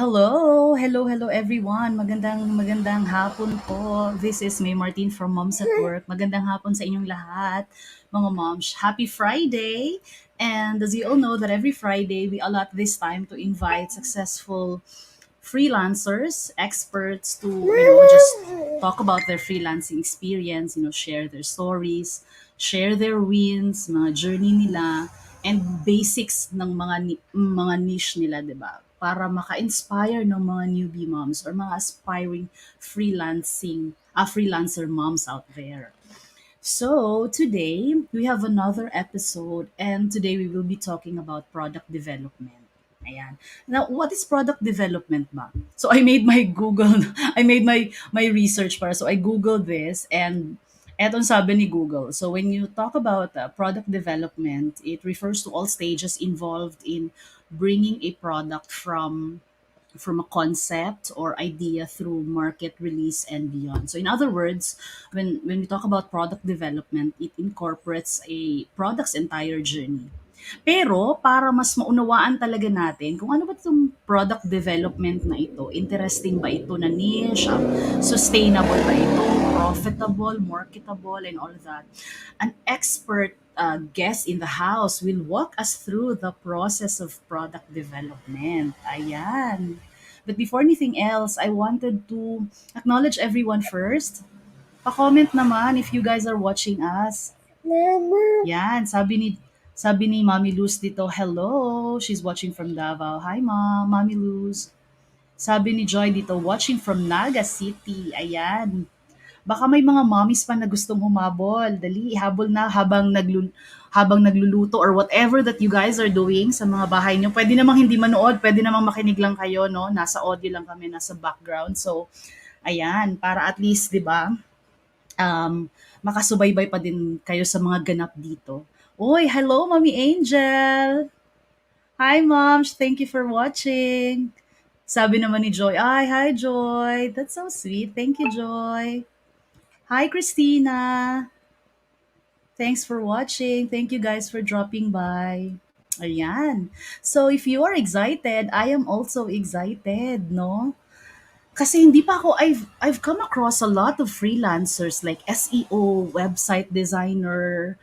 Hello everyone. Magandang hapon po. This is May Martin from Momsatwork. Magandang hapon sa inyong lahat, mga moms. Happy Friday! And as you all know that every Friday we allot this time to invite successful freelancers, experts to just talk about their freelancing experience, share their stories, share their wins, mga journey nila, and basics ng mga niche nila, 'di ba? Para maka-inspire ng mga newbie moms or mga aspiring freelancer moms out there. So, today we have another episode, and today we will be talking about product development. Ayan. Now, what is product development ba? So, I made my Google, I made my research para. So, I Googled this, and etong sabi ni Google. So, when you talk about product development, it refers to all stages involved in bringing a product from a concept or idea through market release and beyond. So in other words, when we talk about product development, it incorporates a product's entire journey. Pero para mas maunawaan talaga natin kung ano ba itong product development na ito, interesting ba ito na niche, sustainable ba ito, profitable, marketable, and all that, an expert guest in the house will walk us through the process of product development. Ayan. But before anything else, I wanted to acknowledge everyone first. Pa-comment naman if you guys are watching us. Yan, sabi ni Mami Luz dito, hello. She's watching from Davao. Hi, Mom. Mami Luz. Sabi ni Joy dito, watching from Naga City. Ayan. Baka may mga mommies pa na gustong humabol. Dali, habol na habang nagluluto or whatever that you guys are doing sa mga bahay nyo. Pwede namang hindi manood, pwede namang makinig lang kayo, no? Nasa audio lang kami, nasa background. So, ayan, para at least, di ba, makasubaybay pa din kayo sa mga ganap dito. Oy, hello, Mommy Angel! Hi, Moms! Thank you for watching! Sabi naman ni Joy, ay, hi, Joy! That's so sweet. Thank you, Joy! Hi, Christina! Thanks for watching. Thank you guys for dropping by. Ayan. So if you are excited, I am also excited, no? Kasi hindi pa ako, I've come across a lot of freelancers like SEO, website designer,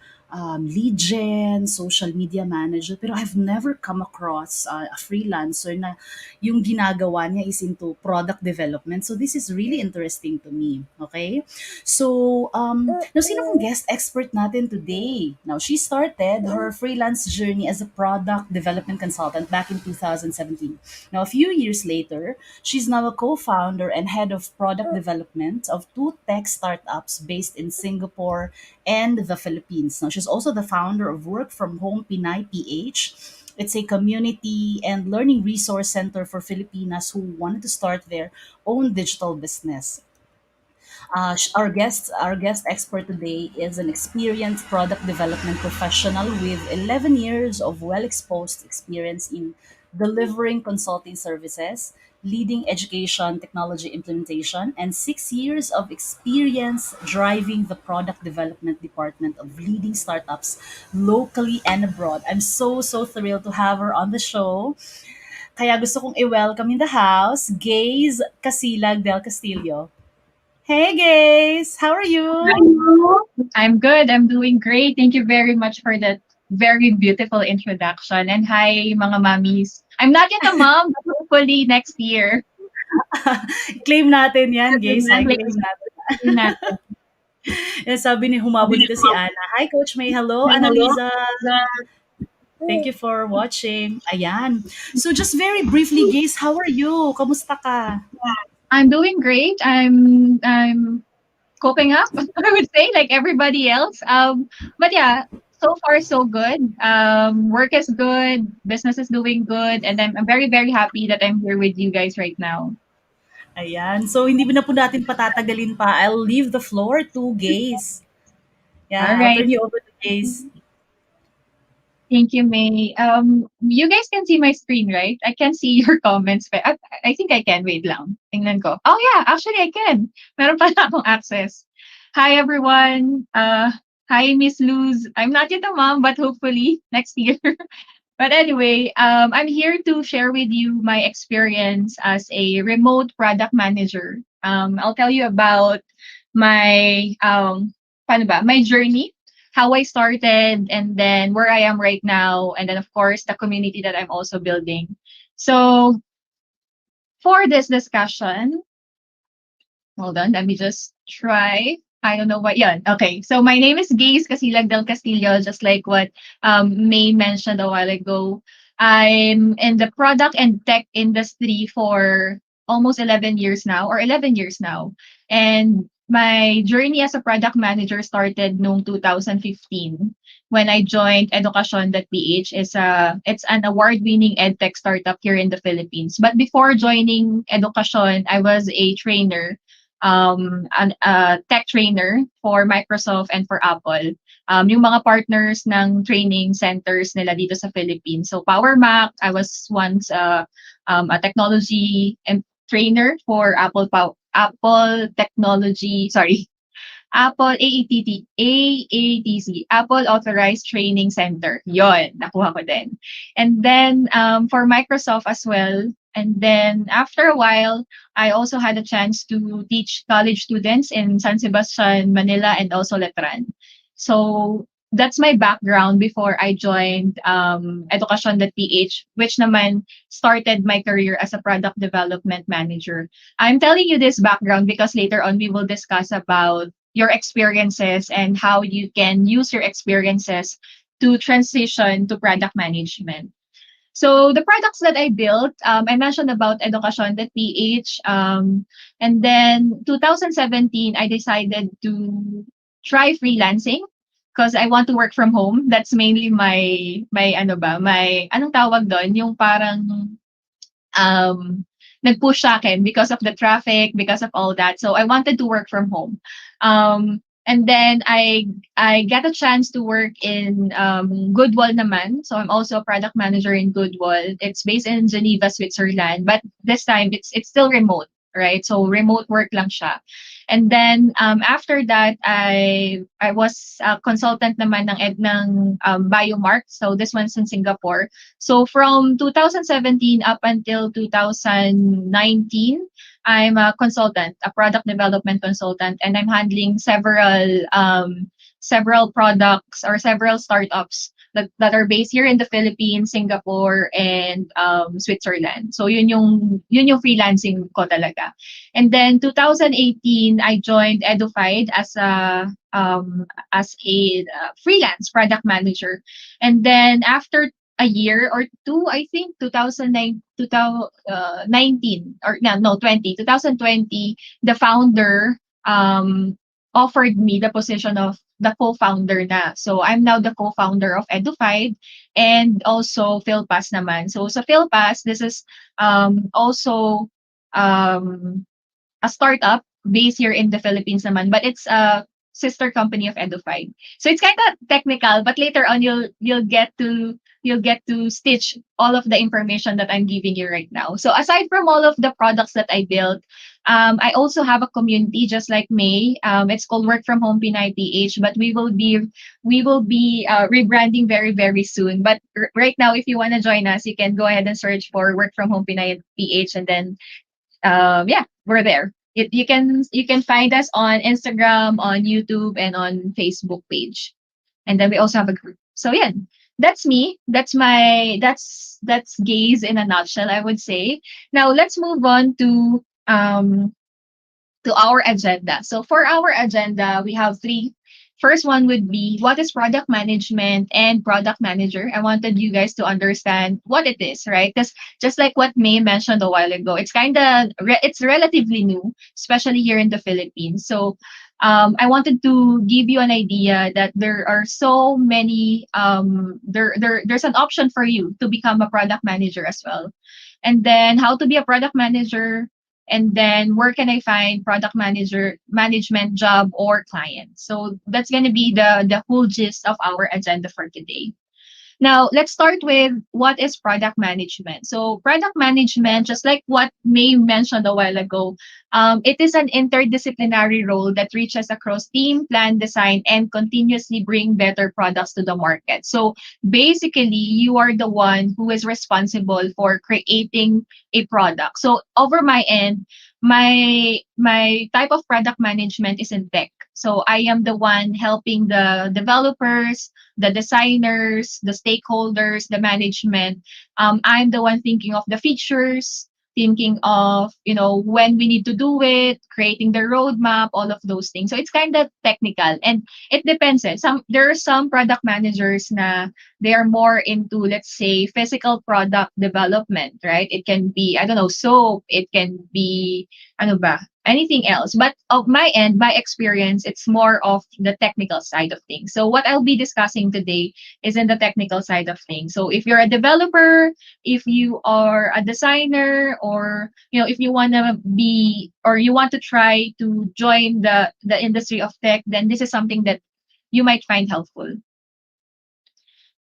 lead gen, social media manager, pero I've never come across a freelancer na yung ginagawa niya is into product development. So this is really interesting to me. Okay? So, now sino kong guest expert natin today? Now, she started her freelance journey as a product development consultant back in 2017. Now, a few years later, she's now a co-founder and head of product development of two tech startups based in Singapore and the Philippines. Now, she's also the founder of Work From Home Pinay PH. It's a community and learning resource center for Filipinas who wanted to start their own digital business. Our guest expert today is an experienced product development professional with 11 years of well-exposed experience in delivering consulting services, leading education technology implementation, and 6 years of experience driving the product development department of leading startups locally and abroad. I'm so thrilled to have her on the show. Kaya gusto kong i-welcome in the house, Gaze Kasilag-Del Castillo. Hey guys, how are you? Hello. I'm good. I'm doing great. Thank you very much for that very beautiful introduction. And hi, mga mommies. I'm not yet a mom, but hopefully next year. Claim natin yan, guys. Claim natin. Sabi ni humabol dito si Ana. Hi, Coach May. Hello, Annalisa. Thank you for watching. Ayan. So just very briefly, guys, how are you? Kamusta ka? I'm doing great. I'm coping up, I would say, like everybody else. But yeah, so far so good. Work is good, business is doing good, and I'm very very happy that I'm here with you guys right now. Ayan. So hindi na po natin patatagalin pa. I'll leave the floor to Gaze. Yeah, All I'll right. turn you over to Gaze. Thank you, May. You guys can see my screen, right? I can see your comments. But I think I can. Wait lang. Tingnan ko. Oh yeah, actually I can. Meron pala akong access. Hi everyone. Hi Miss Luz. I'm not yet a mom, but hopefully next year. But anyway, I'm here to share with you my experience as a remote product manager. I'll tell you about my paano ba, my journey, how I started, and then where I am right now, and then of course the community that I'm also building. So for this discussion, hold on, let me just try. I don't know what. Yeah, okay. So my name is Kasilag-Del Castillo, just like what May mentioned a while ago. I'm in the product and tech industry for almost 11 years now, or 11 years now. And my journey as a product manager started noong 2015 when I joined 𝗬𝗏𝗏. It's an award-winning edtech startup here in the Philippines. But before joining 𝗬𝗏𝗏, I was a trainer, a tech trainer for Microsoft and for Apple. Yung mga partners ng training centers nila dito sa Philippines. So Power Mac, I was once a technology and trainer for Apple Technology, sorry, Apple AATC, Apple Authorized Training Center. Yon, nakuha ko din. And then for Microsoft as well. And then after a while, I also had a chance to teach college students in San Sebastian, Manila, and also Letran. So that's my background before I joined Education.ph, which naman started my career as a product development manager. I'm telling you this background because later on we will discuss about your experiences and how you can use your experiences to transition to product management. So the products that I built, I mentioned about Education.ph, and then 2017, I decided to try freelancing because I want to work from home. That's mainly my ano ba, my anong tawag doon, yung parang nag-push sa akin because of the traffic, because of all that. So I wanted to work from home. And then I get a chance to work in Goodwall naman. So I'm also a product manager in Goodwall. It's based in Geneva, Switzerland, but this time it's still remote, right? So remote work lang siya. And then after that, I was a consultant naman ng Biomark. So this one's in Singapore. So from 2017 up until 2019, I'm a consultant, a product development consultant, and I'm handling several products or several startups that are based here in the Philippines, Singapore, and Switzerland. So yun yung freelancing ko talaga. And then 2018, I joined 𝗪𝗛𝗘 as a freelance product manager. And then after a year or two, I think 2019 or no 2020, the founder offered me the position of the co-founder na. So I'm now the co-founder of 𝗪𝗛𝗘 and also 𝗪𝗏𝗏 naman. So sa 𝗪𝗏𝗏, this is also um, a startup based here in the Philippines naman, but it's a sister company of 𝗪𝗏𝗘. So it's kind of technical, but later on you'll get to stitch all of the information that I'm giving you right now. So aside from all of the products that I built, I also have a community just like May. It's called Work from Home Pinay PH, but we will be rebranding very very soon. But right now, if you want to join us, you can go ahead and search for Work from Home Pinay PH, and then yeah, we're there. You can find us on Instagram, on YouTube, and on Facebook page. And then we also have a group. So yeah, that's me. That's gaze in a nutshell, I would say. Now let's move on to our agenda. So for our agenda, we have three. First one would be what is product management and product manager. I wanted you guys to understand what it is, right? Because just like what May mentioned a while ago, it's relatively new, especially here in the Philippines. So I wanted to give you an idea that there are so many there's an option for you to become a product manager as well. And then how to be a product manager, and then where can I find product manager management job or client. So that's going to be the whole gist of our agenda for today. Now, let's start with what is product management. So, product management, just like what May mentioned a while ago, it is an interdisciplinary role that reaches across team, plan, design, and continuously bring better products to the market. So, basically, you are the one who is responsible for creating a product. So, over my end, my type of product management is in tech. So, I am the one helping the developers, the designers, the stakeholders, the management. I'm the one thinking of the features, thinking of, when we need to do it, creating the roadmap, all of those things. So it's kind of technical and it depends. There are some product managers na they are more into, let's say, physical product development, right? It can be, I don't know, soap, it can be, ano ba, anything else. But of my end, my experience, it's more of the technical side of things. So what I'll be discussing today is in the technical side of things. So if you're a developer, if you are a designer, or if you want to be or you want to try to join the industry of tech, then this is something that you might find helpful.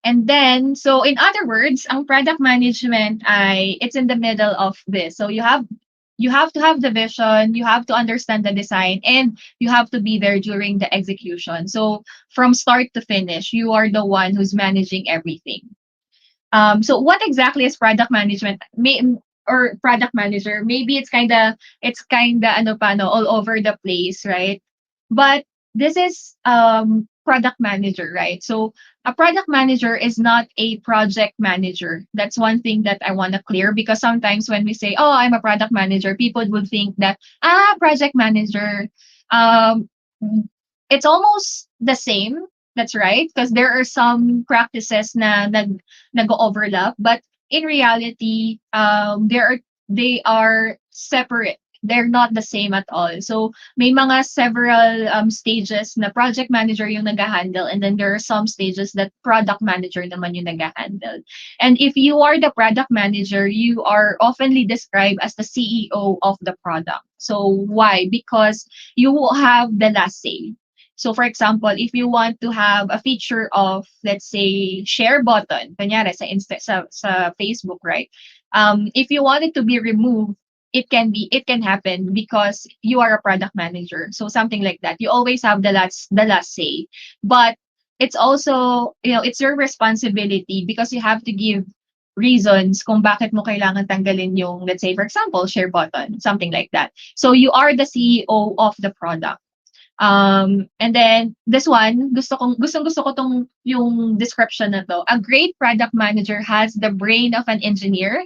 And then, so in other words, ang product management it's in the middle of this. So you have to have the vision, you have to understand the design, and you have to be there during the execution. So from start to finish, you are the one who's managing everything. So what exactly is product management? Or product manager? Maybe it's kinda ano pa no, all over the place, right? But this is product manager, right? So a product manager is not a project manager. That's one thing that I want to clear, because sometimes when we say, "Oh, I'm a product manager," people would think that project manager. Um, it's almost the same. That's right, because there are some practices na nag-overlap, but in reality, they are separate. They're not the same at all. So may mga several stages na project manager yung nag-handle, and then there are some stages that product manager naman yung nag-handle. And if you are the product manager, you are oftenly described as the CEO of the product. So why? Because you will have the last say. So for example, if you want to have a feature of, let's say, share button, kanyari sa Facebook, right? If you want it to be removed, it can happen because you are a product manager. So something like that. You always have the last say. But it's also, it's your responsibility, because you have to give reasons kung bakit mo kailangan tanggalin yung, let's say, for example, share button, something like that. So you are the CEO of the product. And then this one, gusto ko tong yung description na to. A great product manager has the brain of an engineer,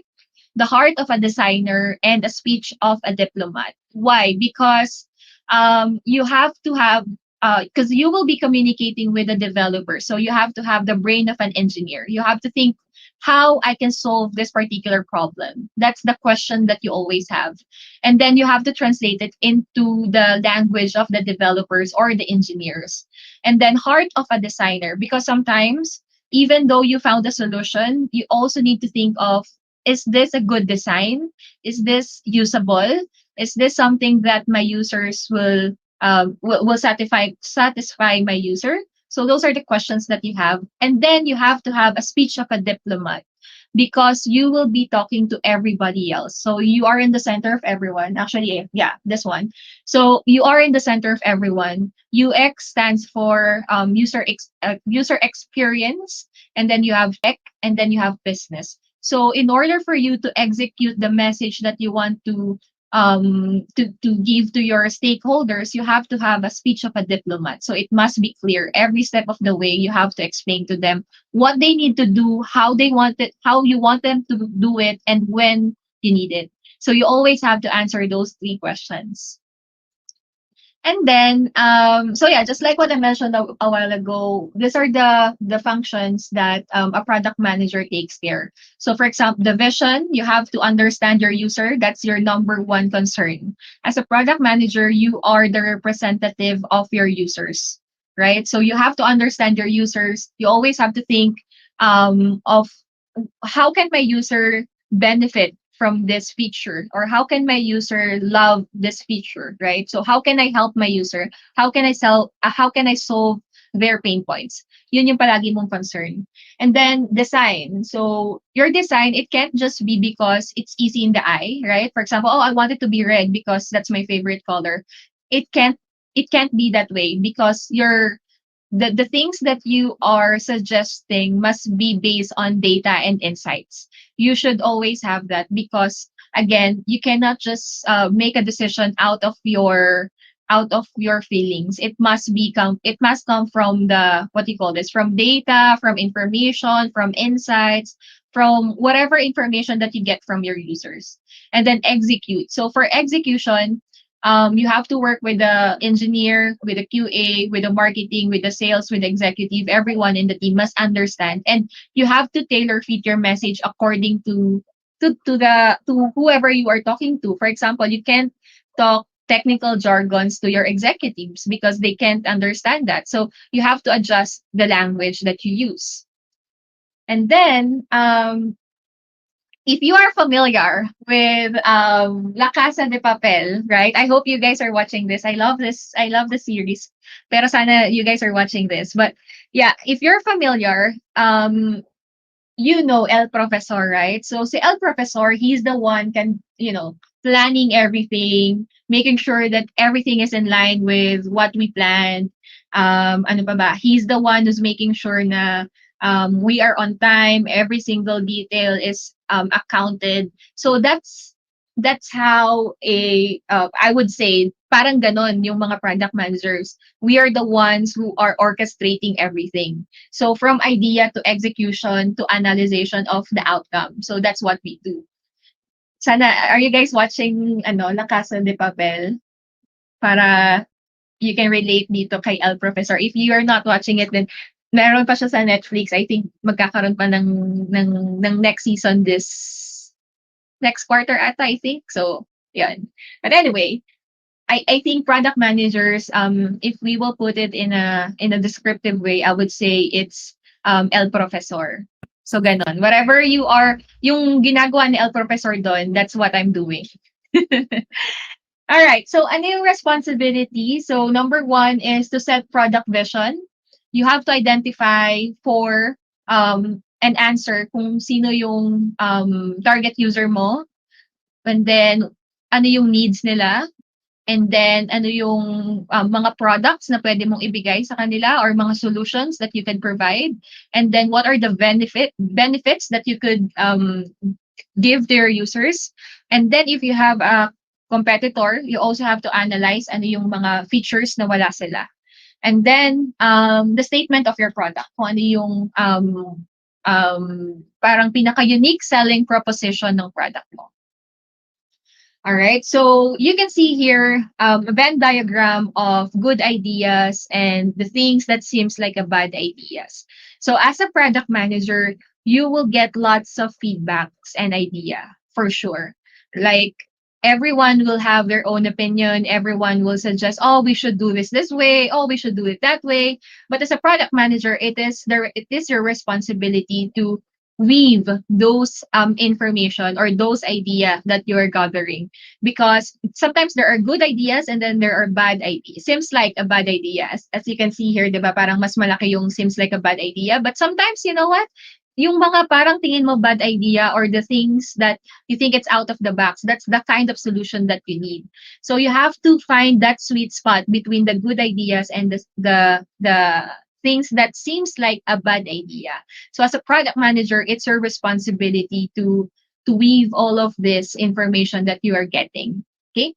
the heart of a designer, and a speech of a diplomat. Why? Because you have to have, because you will be communicating with a developer, so you have to have the brain of an engineer. You have to think how I can solve this particular problem. That's the question that you always have. And then you have to translate it into the language of the developers or the engineers. And then heart of a designer, because sometimes, even though you found a solution, you also need to think of, is this a good design? Is this usable? Is this something that my users will satisfy my user? So those are the questions that you have. And then you have to have a speech of a diplomat, because you will be talking to everybody else. So you are in the center of everyone. Actually, yeah, this one. So you are in the center of everyone. UX stands for user experience, and then you have tech, and then you have business. So in order for you to execute the message that you want to give to your stakeholders, you have to have a speech of a diplomat. So it must be clear. Every step of the way, you have to explain to them what they need to do, how you want them to do it, and when you need it. So you always have to answer those three questions. And then, so yeah, just like what I mentioned a while ago, these are the functions that a product manager takes care. So for example, the vision, you have to understand your user. That's your number one concern. As a product manager, you are the representative of your users, right? So you have to understand your users. You always have to think of how can my user benefit from this feature, or how can my user love this feature, right? So how can I help my user? How can I solve their pain points. Yun yung palagi mong concern. And then design. So your design, it can't just be because it's easy in the eye, right? For example, oh, I want it to be red because that's my favorite color. It can't it can't be that way because the things that you are suggesting must be based on data and insights. You should always have that because again, you cannot just make a decision out of your feelings. It must come from the what do you call this, from data, from information, from insights, from whatever information that you get from your users, and then execute. So for execution, you have to work with the engineer, with the QA, with the marketing, with the sales, with the executive. Everyone in the team must understand, and you have to tailor fit your message according to whoever you are talking to. For example, you can't talk technical jargons to your executives because they can't understand that. So you have to adjust the language that you use. And then if you are familiar with La Casa de Papel, right? I hope you guys are watching this. I love this. I love the series. Pero sana you guys are watching this. But yeah, if you're familiar, you know El Profesor, right? So si El Profesor, he's the one planning everything, making sure that everything is in line with what we planned. Ano pa ba? He's the one who's making sure na we are on time, every single detail is accounted. So that's how I would say parang ganon yung mga product managers. We are the ones who are orchestrating everything. So from idea to execution to analyzation of the outcome. So that's what we do. Sana, are you guys watching La Casa de Papel? Para you can relate dito kay El Professor. If you are not watching it, then meron pa siya sa Netflix. I think magkakaroon pa ng next season this next quarter ata, I think. So, yan. But anyway, I think product managers, if we will put it in a descriptive way, I would say it's El Professor. So ganon. Whatever you are, yung ginagawa ni El Professor doon, that's what I'm doing. All right. So ano yung responsibility? So number one is to set product vision. You have to identify for and answer kung sino yung target user mo, and then ano yung needs nila, and then ano yung mga products na pwede mong ibigay sa kanila or mga solutions that you can provide, and then what are the benefits that you could give to your users. And then if you have a competitor, you also have to analyze ano yung mga features na wala sila. And then the statement of your product, kung ano yung parang pinaka-unique selling proposition ng product mo. All right, so you can see here a Venn diagram of good ideas and the things that seems like a bad ideas. So as a product manager, you will get lots of feedbacks and idea for sure. Like everyone will have their own opinion. Everyone will suggest, oh, we should do this way. Oh, we should do it that way. But as a product manager, it is your responsibility to weave those information or those idea that you're gathering, because sometimes there are good ideas and then there are bad ideas. Seems like a bad idea, as you can see here, diba, parang mas malaki yung seems like a bad idea, but sometimes you know what, yung mga parang tingin mo bad idea or the things that you think it's out of the box, that's the kind of solution that you need. So you have to find that sweet spot between the good ideas and the things that seems like a bad idea. So as a product manager, it's your responsibility to weave all of this information that you are getting. Okay.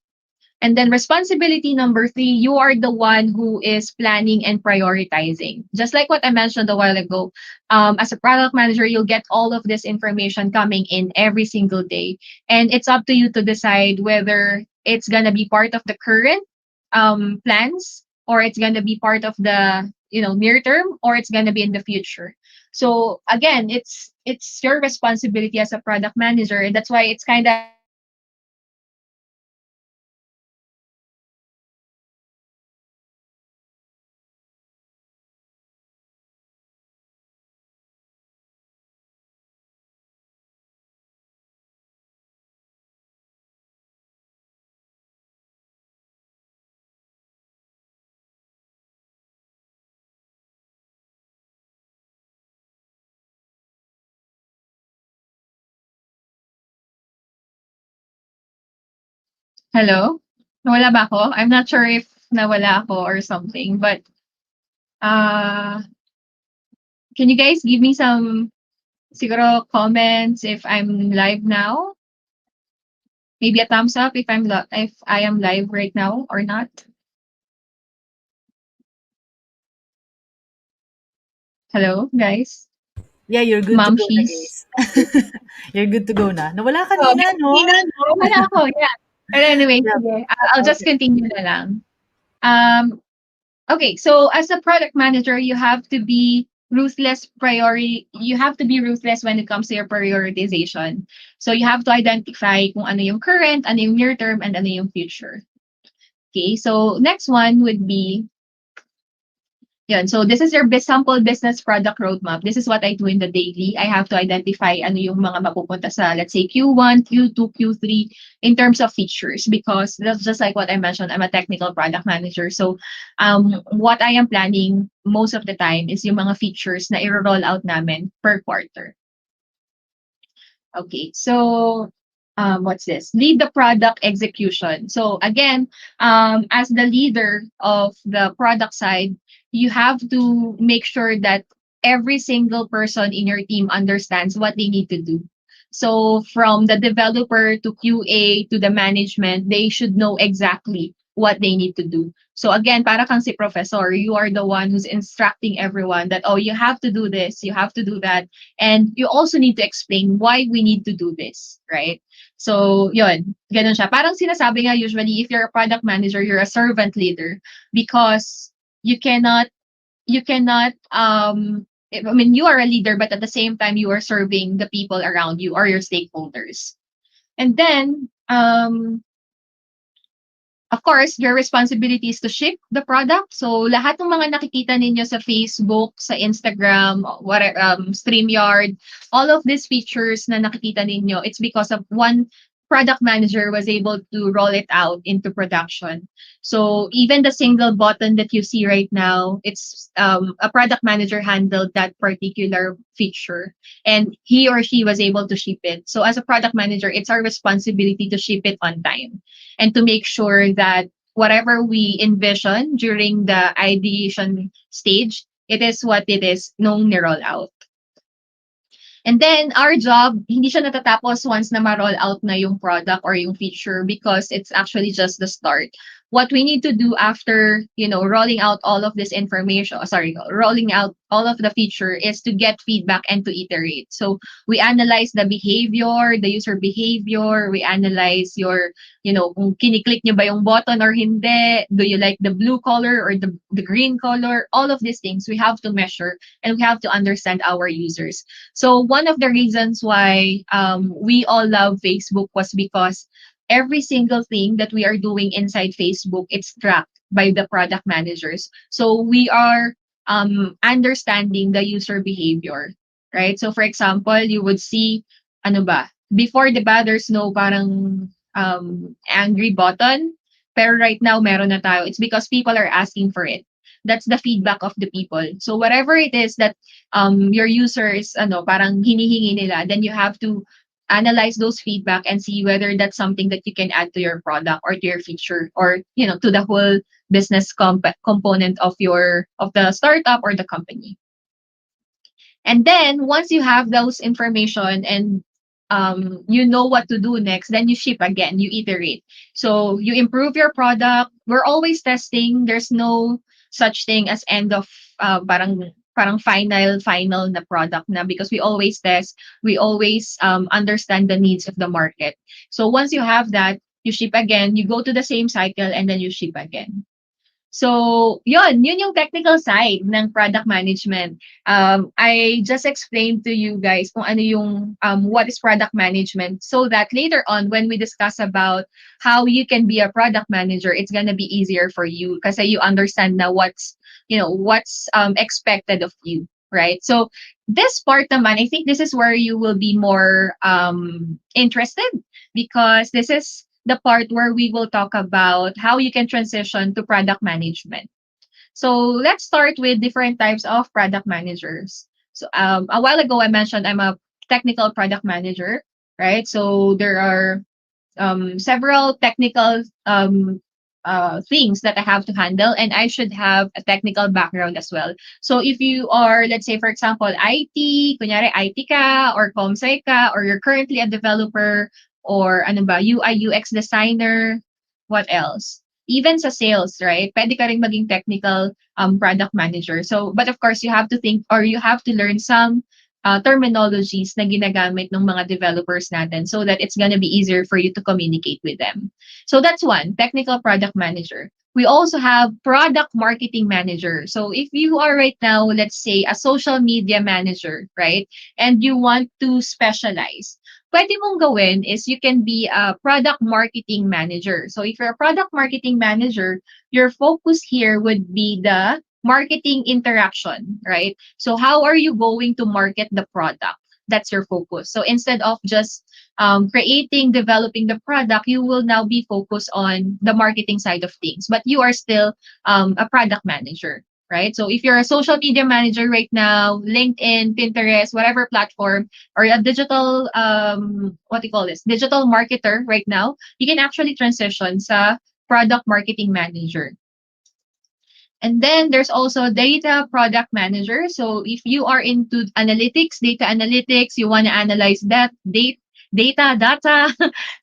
And then responsibility number three, you are the one who is planning and prioritizing. Just like what I mentioned a while ago, as a product manager, you'll get all of this information coming in every single day. And it's up to you to decide whether it's going to be part of the current plans, or it's going to be part of the near term, or it's going to be in the future. So again, it's your responsibility as a product manager, and that's why it's kind of Hello? Nawala ba ako? I'm not sure if nawala ako or something, but uh, can you guys give me some siguro comments if I'm live now? Maybe a thumbs up if if I am live right now or not. Hello, guys. Yeah, you're good to go na, Momshies. guys. You're good to go na. Nawala Oh, kanina, no? wala ako, yeah. But anyway, Yeah. sige. I'll just Okay. continue na lang. Um, okay, so as a product manager, you have to be ruthless when it comes to your prioritization. So you have to identify kung ano yung current, ano yung near term, and ano yung future. Okay, so next one would be yun. So this is your sample business product roadmap. This is what I do in the daily. I have to identify ano yung mga mapupunta sa, let's say, Q1, Q2, Q3 in terms of features because that's just like what I mentioned. I'm a technical product manager. So what I am planning most of the time is yung mga features na i-roll out namin per quarter. Okay, so what's this? Lead the product execution. So again, as the leader of the product side, you have to make sure that every single person in your team understands what they need to do. So from the developer to QA to the management, they should know exactly what they need to do. So again, para kang si professor, you are the one who's instructing everyone that, oh, you have to do this, you have to do that. And you also need to explain why we need to do this, right? So, yun, ganun siya. Parang sinasabi nga usually, if you're a product manager, you're a servant leader because you cannot, I mean, you are a leader, but at the same time, you are serving the people around you or your stakeholders. And then, of course, your responsibility is to ship the product. So, lahat ng mga nakikita ninyo sa Facebook, sa Instagram, StreamYard, all of these features na nakikita ninyo, it's because of one product manager was able to roll it out into production. So, even the single button that you see right now, it's a product manager handled that particular feature and he or she was able to ship it. So, as a product manager, it's our responsibility to ship it on time and to make sure that whatever we envision during the ideation stage, it is what it is nung ni-roll out. And then our job, hindi siya natatapos once na ma-roll out na yung product or yung feature because it's actually just the start. What we need to do after, rolling out all of this information, rolling out all of the feature is to get feedback and to iterate. So we analyze the behavior, the user behavior, we analyze kung kiniklik nyo ba yung button or hindi, do you like the blue color or the green color, all of these things we have to measure and we have to understand our users. So one of the reasons why we all love Facebook was because every single thing that we are doing inside Facebook, it's tracked by the product managers. So we are understanding the user behavior, right? So for example, you would see, ano ba, before, di ba, there's no parang angry button. Pero right now, meron na tayo. It's because people are asking for it. That's the feedback of the people. So whatever it is that your users parang hinihingi nila, then you have to analyze those feedback and see whether that's something that you can add to your product or to your feature or to the whole business component of the startup or the company. And then once you have those information and you know what to do next, then you ship again, you iterate. So you improve your product. We're always testing. There's no such thing as end of parang final na product na because we always test, we always understand the needs of the market. So once you have that, you ship again, you go to the same cycle and then you ship again. So, yun yung technical side ng product management. I just explained to you guys kung ano yung what is product management so that later on when we discuss about how you can be a product manager, it's gonna be easier for you kasi you understand na what's expected of you, right? So, this part naman, I think this is where you will be more interested because this is the part where we will talk about how you can transition to product management. So let's start with different types of product managers. So a while ago I mentioned I'm a technical product manager, right? So there are several technical things that I have to handle, and I should have a technical background as well. So if you are, let's say, for example, IT, kunyari IT ka, or comsci ka, or you're currently a developer, or ano ba, UI, UX designer, what else? Even sa sales, right? Pwede ka rin maging technical product manager. So, but of course, you have to think or you have to learn some terminologies na ginagamit ng mga developers natin so that it's gonna be easier for you to communicate with them. So that's one, technical product manager. We also have product marketing manager. So if you are right now, let's say a social media manager, right? And you want to specialize, pwede mong gawin is you can be a product marketing manager. So if you're a product marketing manager, your focus here would be the marketing interaction, right? So how are you going to market the product? That's your focus. So instead of just creating, developing the product, you will now be focused on the marketing side of things, but you are still a product manager, right? So if you're a social media manager right now, LinkedIn, Pinterest, whatever platform, or a digital, what do you call this? Digital marketer right now, you can actually transition sa product marketing manager. And then there's also data product manager. So if you are into analytics, data analytics, you want to analyze that data.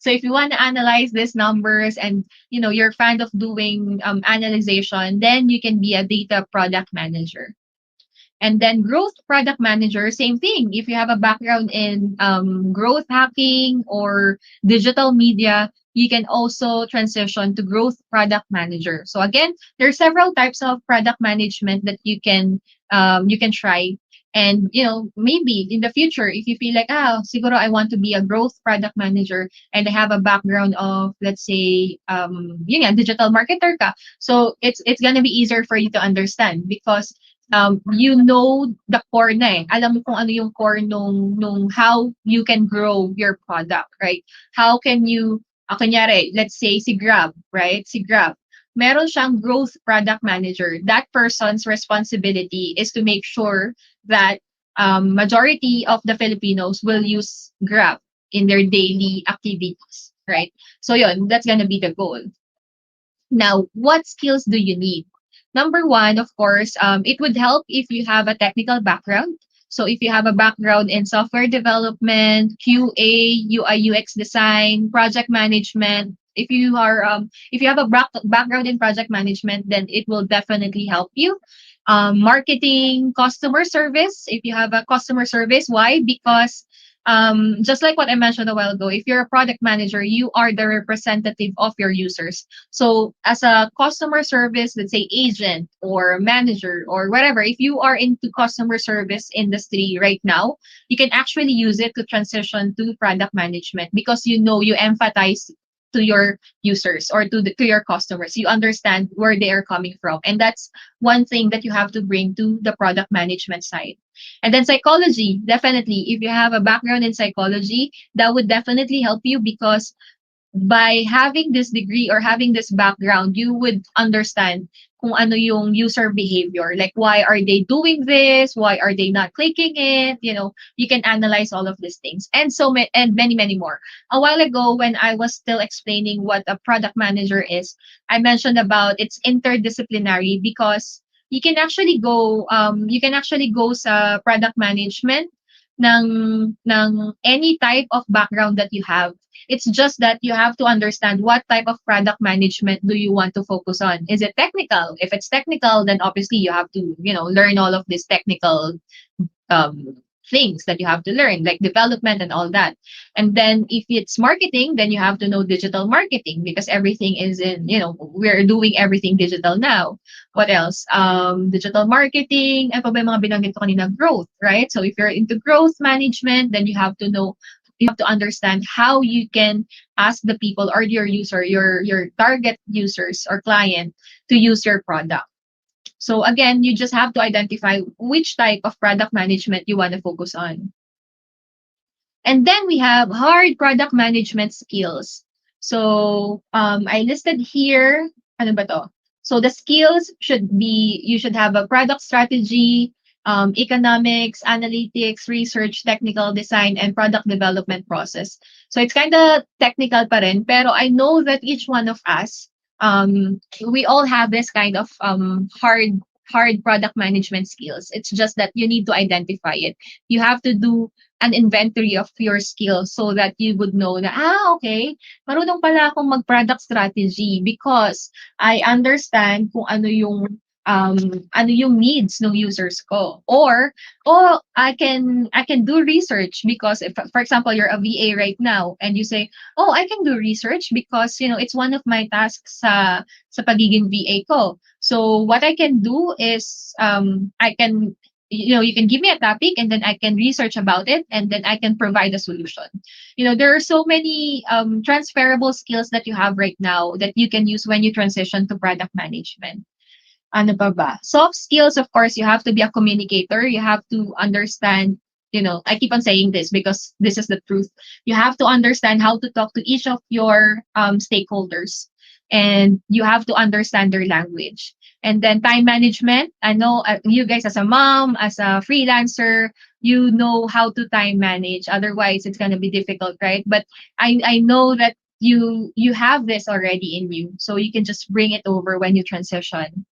So if you want to analyze these numbers and you're fan of doing analyzation, then you can be a data product manager. And then growth product manager, same thing. If you have a background in growth hacking or digital media, you can also transition to growth product manager. So again, there are several types of product management that you can try. And maybe in the future, if you feel like siguro I want to be a growth product manager and I have a background of, let's say, yun nga, digital marketer ka. So it's gonna be easier for you to understand because you know the core na eh. Alam mo kung ano yung core nung how you can grow your product, right? How can you, kunyari, let's say si Grab, right? Si Grab, meron siyang growth product manager. That person's responsibility is to make sure that majority of the Filipinos will use Grab in their daily activities, right? So yun, that's gonna be the goal. Now, what skills do you need? Number one, of course, it would help if you have a technical background. So if you have a background in software development, QA, UI, UX design, project management, if you have a background in project management, then it will definitely help you. Marketing, customer service. If you have a customer service, why? Because just like what I mentioned a while ago, if you're a product manager, you are the representative of your users. So as a customer service, let's say agent or manager or whatever, if you are into customer service industry right now, you can actually use it to transition to product management because you empathize to your users or to your customers. You understand where they are coming from. And that's one thing that you have to bring to the product management side. And then psychology, definitely. If you have a background in psychology, that would definitely help you because by having this degree or having this background, you would understand kung ano yung user behavior. Like, why are they doing this? Why are they not clicking it? You can analyze all of these things and many, many more. A while ago, when I was still explaining what a product manager is, I mentioned about it's interdisciplinary because you can actually go sa product management ng any type of background that you have. It's just that you have to understand what type of product management do you want to focus on. Is it technical? If it's technical, then obviously you have to, learn all of these technical um, things that you have to learn, like development and all that. And then if it's marketing, then you have to know digital marketing because everything is we're doing everything digital now. What else? Digital marketing, ano pa ba yung mga binanggit ko kanina? Growth, right? So if you're into growth management, then you have to understand how you can ask the people or your user, your target users or client to use your product. So again, you just have to identify which type of product management you want to focus on. And then we have hard product management skills. So I listed here, ano ba to? So the skills should be, you should have a product strategy, economics, analytics, research, technical design, and product development process. So it's kind of technical pa rin, pero I know that each one of us, we all have this kind of hard product management skills. It's just that you need to identify it. You have to do an inventory of your skills so that you would know na, okay, marunong pala akong mag-product strategy because I understand kung um, ano yung needs ng users ko. Or, oh, I can do research because if, for example, you're a VA right now and you say, oh, I can do research because, it's one of my tasks sa pagiging VA ko. So what I can do is, I can, you can give me a topic and then I can research about it and then I can provide a solution. There are so many transferable skills that you have right now that you can use when you transition to product management. Ano pa ba? Soft skills, of course, you have to be a communicator. You have to understand, I keep on saying this because this is the truth. You have to understand how to talk to each of your stakeholders. And you have to understand their language. And then time management. I know you guys as a mom, as a freelancer, you know how to time manage. Otherwise, it's going to be difficult, right? But I know that you have this already in you. So you can just bring it over when you transition.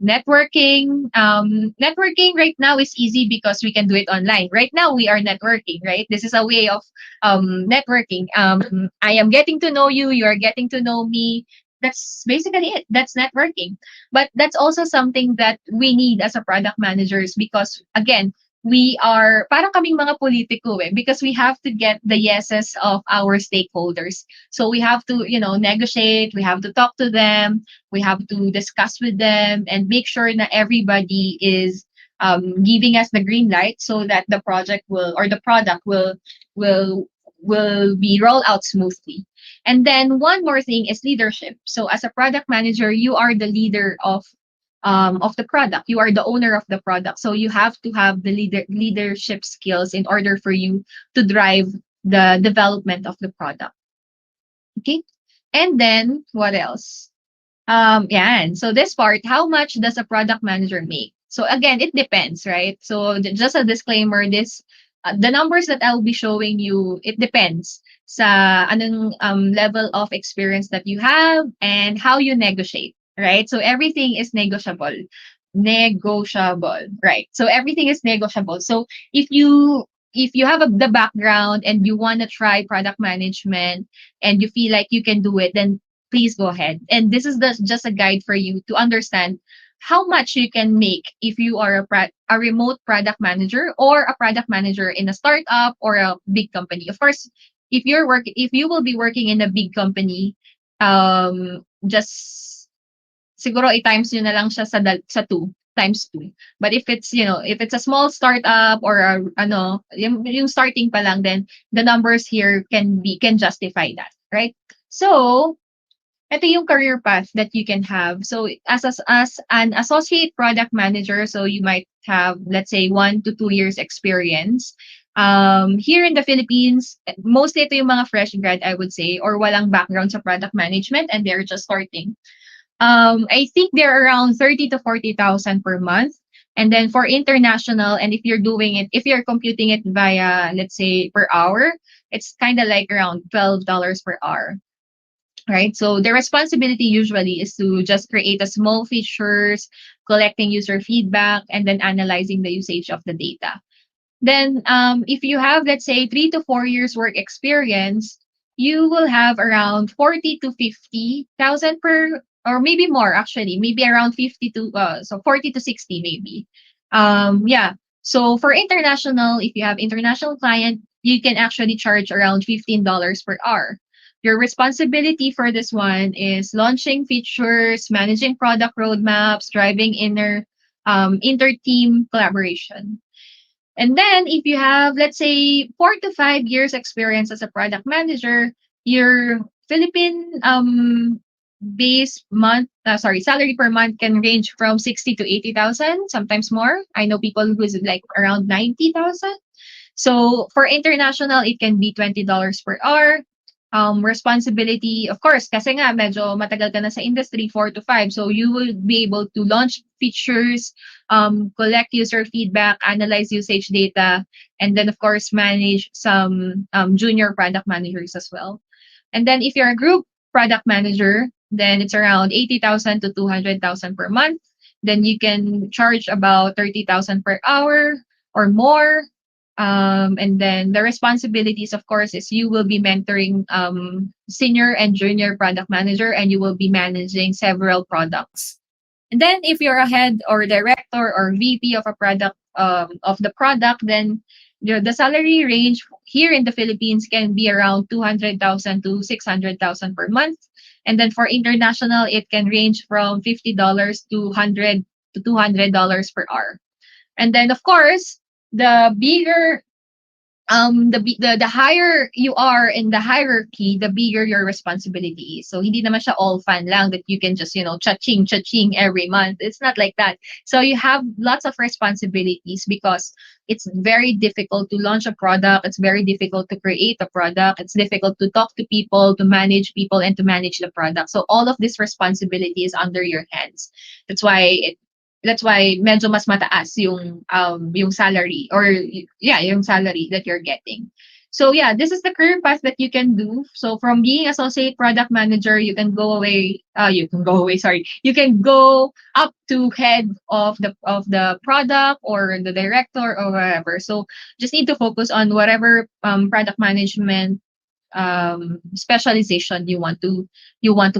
Networking right now is easy because we can do it online. Right now we are networking, right? This is a way of networking. I am getting to know you, you are getting to know me. That's basically it. That's networking. But that's also something that we need as a product managers because again, we are parang kaming mga politiko because we have to get the yeses of our stakeholders. So we have to, negotiate, we have to talk to them, we have to discuss with them and make sure that everybody is giving us the green light so that the project will or the product will will be rolled out smoothly. And then one more thing is leadership. So as a product manager, you are the leader of the product. You are the owner of the product. So you have to have the leadership skills in order for you to drive the development of the product. Okay. And then what else? Yeah. And so this part, how much does a product manager make? So again, it depends, right? So just a disclaimer, this the numbers that I'll be showing you, it depends sa anong level of experience that you have and how you negotiate, right? So everything is negotiable. Negotiable, right? So everything is negotiable. So if you have the background and you want to try product management and you feel like you can do it, then please go ahead. And this is just a guide for you to understand how much you can make if you are a remote product manager or a product manager in a startup or a big company. Of course, if you will be working in a big company, just siguro i-times nyo na lang siya sa 2 times 2. But if it's, if it's a small startup or yung starting pa lang, then the numbers here can justify that, right? So, ito yung career path that you can have. So as an associate product manager, so you might have, let's say, 1 to 2 years experience. Here in the Philippines, mostly ito yung mga fresh grad, I would say, or walang background sa product management and they're just starting. I think they're around 30 to 40,000 per month. And then for international, and if you're computing it via, let's say, per hour, it's kind of like around $12 per hour. Right? So the responsibility usually is to just create a small features, collecting user feedback, and then analyzing the usage of the data. Then if you have, let's say, 3 to 4 years work experience, you will have around 40 to 50,000 per, or maybe more actually, maybe around 40 to 60 maybe. Yeah. So for international, if you have international client, you can actually charge around $15 per hour. Your responsibility for this one is launching features, managing product roadmaps, driving inter-team collaboration. And then if you have, let's say, 4 to 5 years experience as a product manager, your Philippine salary per month can range from 60 to 80,000, sometimes more. I know people who's like around 90,000. So for international, it can be $20 per hour. responsibility, of course, kasi nga medyo matagal ka na sa industry, 4 to 5. So you will be able to launch features, collect user feedback, analyze usage data, and then of course manage some junior product managers as well. And then if you're a group product manager, then it's around 80,000 to 200,000 per month. Then you can charge about 30,000 per hour or more. And then the responsibilities, of course, is you will be mentoring senior and junior product manager, and you will be managing several products. And then if you're a head or director or VP of a product of the product, then the salary range here in the Philippines can be around 200,000 to 600,000 per month. And then for international, it can range from $50 to 100 to $200 per hour. And then of course, the bigger the higher you are in the hierarchy, the bigger your responsibility is. So hindi naman siya all fun lang that you can just, cha-ching every month. It's not like that. So you have lots of responsibilities because it's very difficult to launch a product. It's very difficult to create a product. It's difficult to talk to people, to manage people, and to manage the product. So all of this responsibility is under your hands. That's why medyo mas mataas yung salary, or yung salary that you're getting. So yeah, this is the career path that you can do. So from being associate product manager, you can go sorry. You can go up to head of the product or the director or whatever. So just need to focus on whatever product management specialization you want to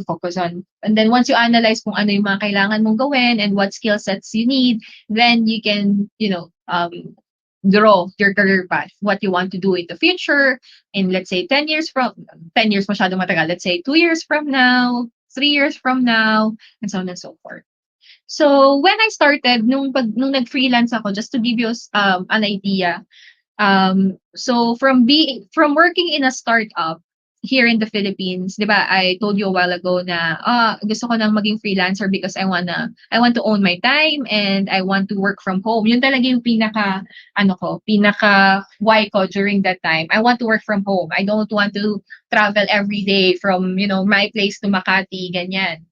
focus on. And then once you analyze kung ano yung mga kailangan mong gawin and what skill sets you need, then you can, draw your career path, what you want to do in the future, in let's say 10 years masyado matagal, let's say 2 years from now, 3 years from now, and so on and so forth. So when I started, nung nag-freelance ako, just to give you an idea, so from working in a startup here in the Philippines, 'di ba? I told you a while ago na gusto ko nang maging freelancer because I want to own my time and I want to work from home. Yun talaga yung pinaka why ko during that time. I want to work from home. I don't want to travel every day from, my place to Makati, ganyan.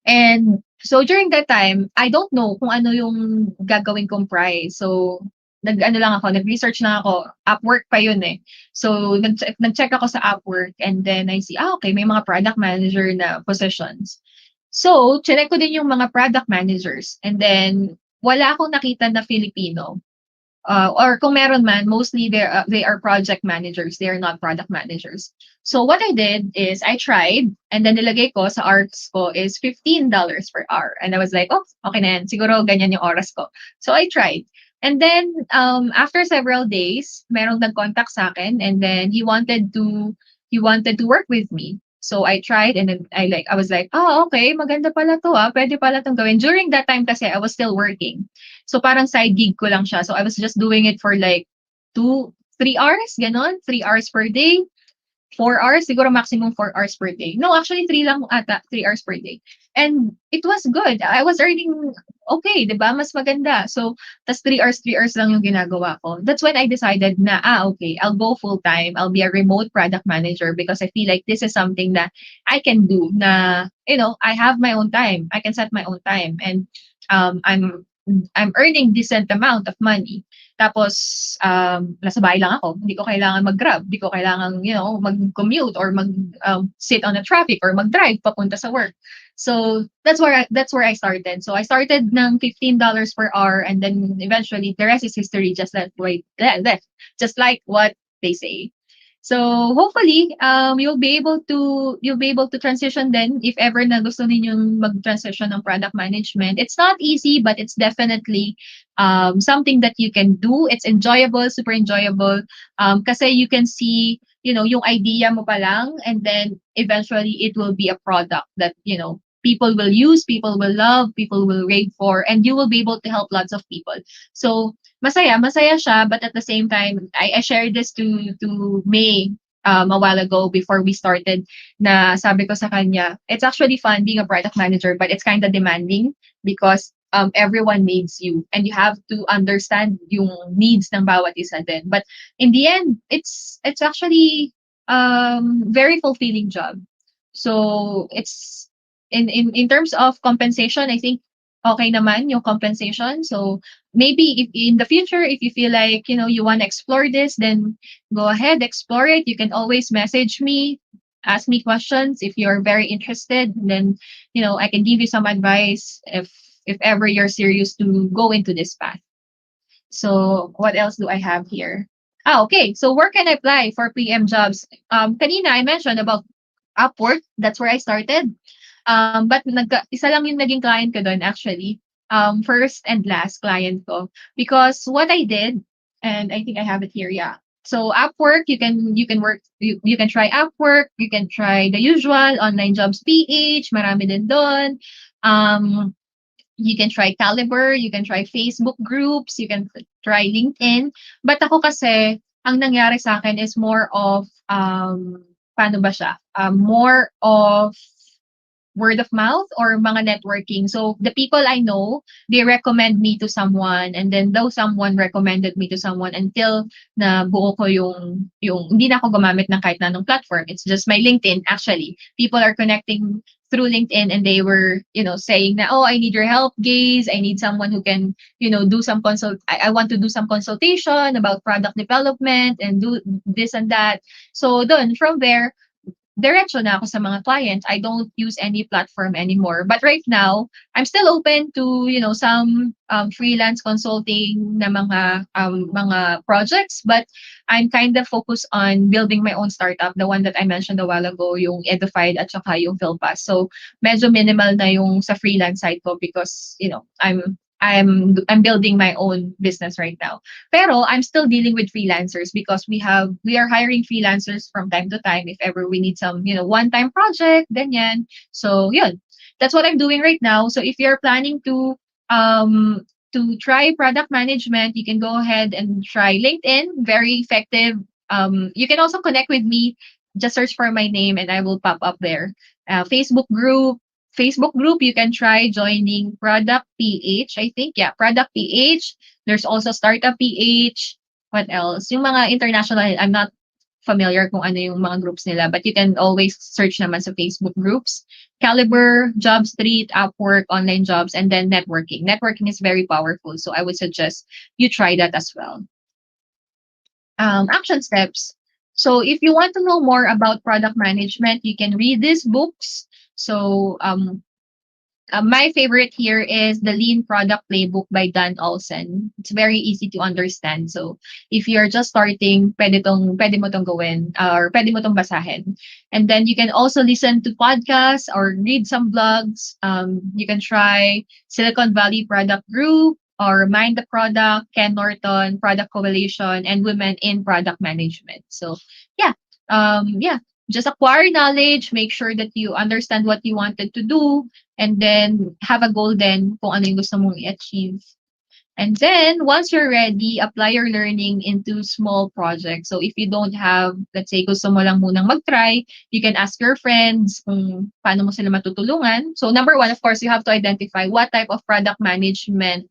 And so during that time, I don't know kung ano yung gagawin kong price. So nag-research lang ako. Upwork pa yun eh. So nag-check ako sa Upwork and then I see, okay, may mga product manager na positions. So, chinek ko din yung mga product managers. And then, wala akong nakita na Filipino. Or kung meron man, mostly they are project managers. They are not product managers. So what I did is I tried, and then nilagay ko sa hours ko is $15 per hour. And I was like, oh, okay na yan. Siguro ganyan yung oras ko. So I tried. And then after several days, merong nag-contact sa akin, and then he wanted to work with me. So I tried, and then I was like, oh, okay, maganda pala to pwede pala tong gawin. During that time kasi I was still working. So parang side gig ko lang siya. So I was just doing it for like 3 hours, ganon, 3 hours per day. 4 hours, siguro maximum 4 hours per day. No, actually 3 hours per day. And it was good. I was earning okay, 'di ba? Mas maganda. So, tas 3 hours lang yung ginagawa ko. That's when I decided na, okay, I'll go full time. I'll be a remote product manager because I feel like this is something that I can do na, I have my own time. I can set my own time. And I'm earning decent amount of money. Tapos, nasa bahay lang ako. Hindi ko kailangan mag-grab. Hindi ko kailangan, mag-commute or sit on the traffic or mag-drive papunta sa work. So, that's where I started. So, I started ng $15 per hour, and then eventually, the rest is history, just like what they say. So hopefully you'll be able to transition then if ever na gusto ninyong mag-transition ng product management. It's not easy, but it's definitely something that you can do. It's enjoyable, super enjoyable. Kasi you can see, yung idea mo pa lang, and then eventually it will be a product that, people will use, people will love, people will rave for, and you will be able to help lots of people. So masaya siya, but at the same time, I shared this to May a while ago before we started, na sabi ko sa kanya, it's actually fun being a product manager, but it's kind of demanding because everyone needs you and you have to understand yung needs ng bawat isa din. But in the end, it's actually very fulfilling job. So it's in terms of compensation, I think okay naman yung compensation. So maybe if in the future, if you feel like you want to explore this, then go ahead, explore it. You can always message me, ask me questions if you're very interested. And then I can give you some advice if ever you're serious to go into this path. So what else do I have here? Okay. So where can I apply for PM jobs? Kanina I mentioned about Upwork. That's where I started. But isa lang yung naging client ko doon actually. First and last client ko. Because what I did, and I think I have it here, yeah. So Upwork, you can work, you can try Upwork, you can try the usual online jobs PH, marami din doon. You can try Caliber, you can try Facebook groups, you can try LinkedIn. But ako kasi, ang nangyari sa akin is more of, paano ba siya? More of word of mouth or mga networking. So the people I know, they recommend me to someone, and then though someone recommended me to someone until na buo ko yung hindi na ako gumamit ng kahit na anong platform. It's just my LinkedIn actually. People are connecting through LinkedIn and they were, saying na, oh, I need your help, guys. I need someone who can, do some I want to do some consultation about product development and do this and that. So done from there, diretso na ako sa mga clients. I don't use any platform anymore. But right now, I'm still open to, some freelance consulting na mga projects. But I'm kind of focused on building my own startup. The one that I mentioned a while ago, yung Edified at saka yung Philpass. So medyo minimal na yung sa freelance side ko because, I'm building my own business right now. Pero I'm still dealing with freelancers because we are hiring freelancers from time to time if ever we need some, one-time project, ganyan. So, yun. That's what I'm doing right now. So if you're planning to try product management, you can go ahead and try LinkedIn, very effective. You can also connect with me. Just search for my name and I will pop up there. Facebook group, you can try joining Product PH, I think. Yeah, Product PH. There's also Startup PH. What else? Yung mga international, I'm not familiar kung ano yung mga groups nila, but you can always search naman sa Facebook groups. Caliber, Job Street, Upwork, online jobs, and then networking. Networking is very powerful, so I would suggest you try that as well. Action steps. So if you want to know more about product management, you can read these books. So my favorite here is the Lean Product Playbook by Dan Olsen. It's very easy to understand. So if you're just starting, pwede mo tong gawin or pwede mo tong basahin. And then you can also listen to podcasts or read some blogs. You can try Silicon Valley Product Group or Mind the Product, Ken Norton, Product Coalition, and Women in Product Management. So yeah, just acquire knowledge, make sure that you understand what you wanted to do, and then have a goal then kung ano yung gusto mong i-achieve. And then, once you're ready, apply your learning into small projects. So if you don't have, let's say, gusto mo lang munang mag-try, you can ask your friends kung paano mo sila matutulungan. So number one, of course, you have to identify what type of product management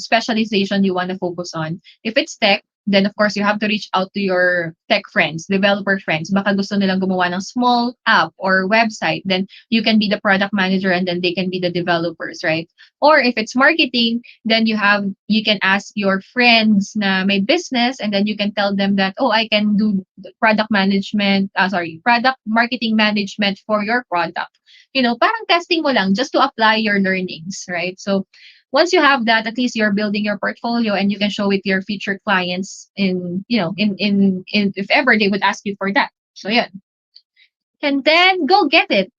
specialization you want to focus on. If it's tech, then of course you have to reach out to your tech friends, developer friends. Baka gusto nilang gumawa ng small app or website, then you can be the product manager and then they can be the developers, right? Or if it's marketing, then you can ask your friends na may business and then you can tell them that, oh, I can do product marketing management for your product. Parang testing mo lang just to apply your learnings, right? So once you have that, at least you're building your portfolio and you can show it to your future clients in if ever they would ask you for that. So yeah. And then go get it.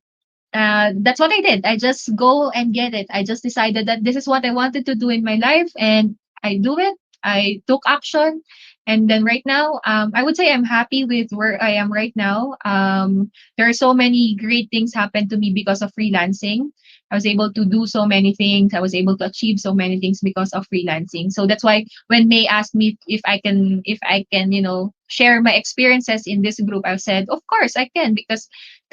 That's what I did. I just go and get it. I just decided that this is what I wanted to do in my life and I do it. I took action. And then right now, I would say I'm happy with where I am right now. There are so many great things happen to me because of freelancing. I was able to do so many things. I was able to achieve so many things because of freelancing. So that's why when May asked me if I can, share my experiences in this group, I said, of course I can, because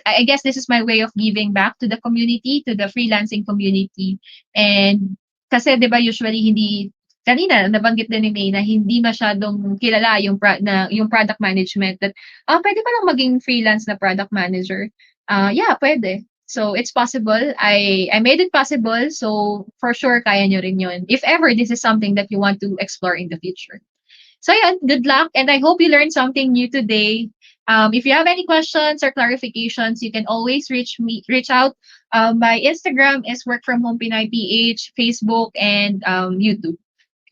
I guess this is my way of giving back to the community, to the freelancing community. And kasi 'di ba usually hindi kanina nabanggit din ni May na hindi masyadong kilala yung yung product management that, puwede palang maging freelance na product manager. Yeah, puwede. So, it's possible. I made it possible, so for sure kaya niyo rin yun if ever this is something that you want to explore in the future. So yeah, good luck, and I hope you learned something new today. If you have any questions or clarifications, you can always reach out. My Instagram is Work From Home Pinay PH, Facebook, and YouTube.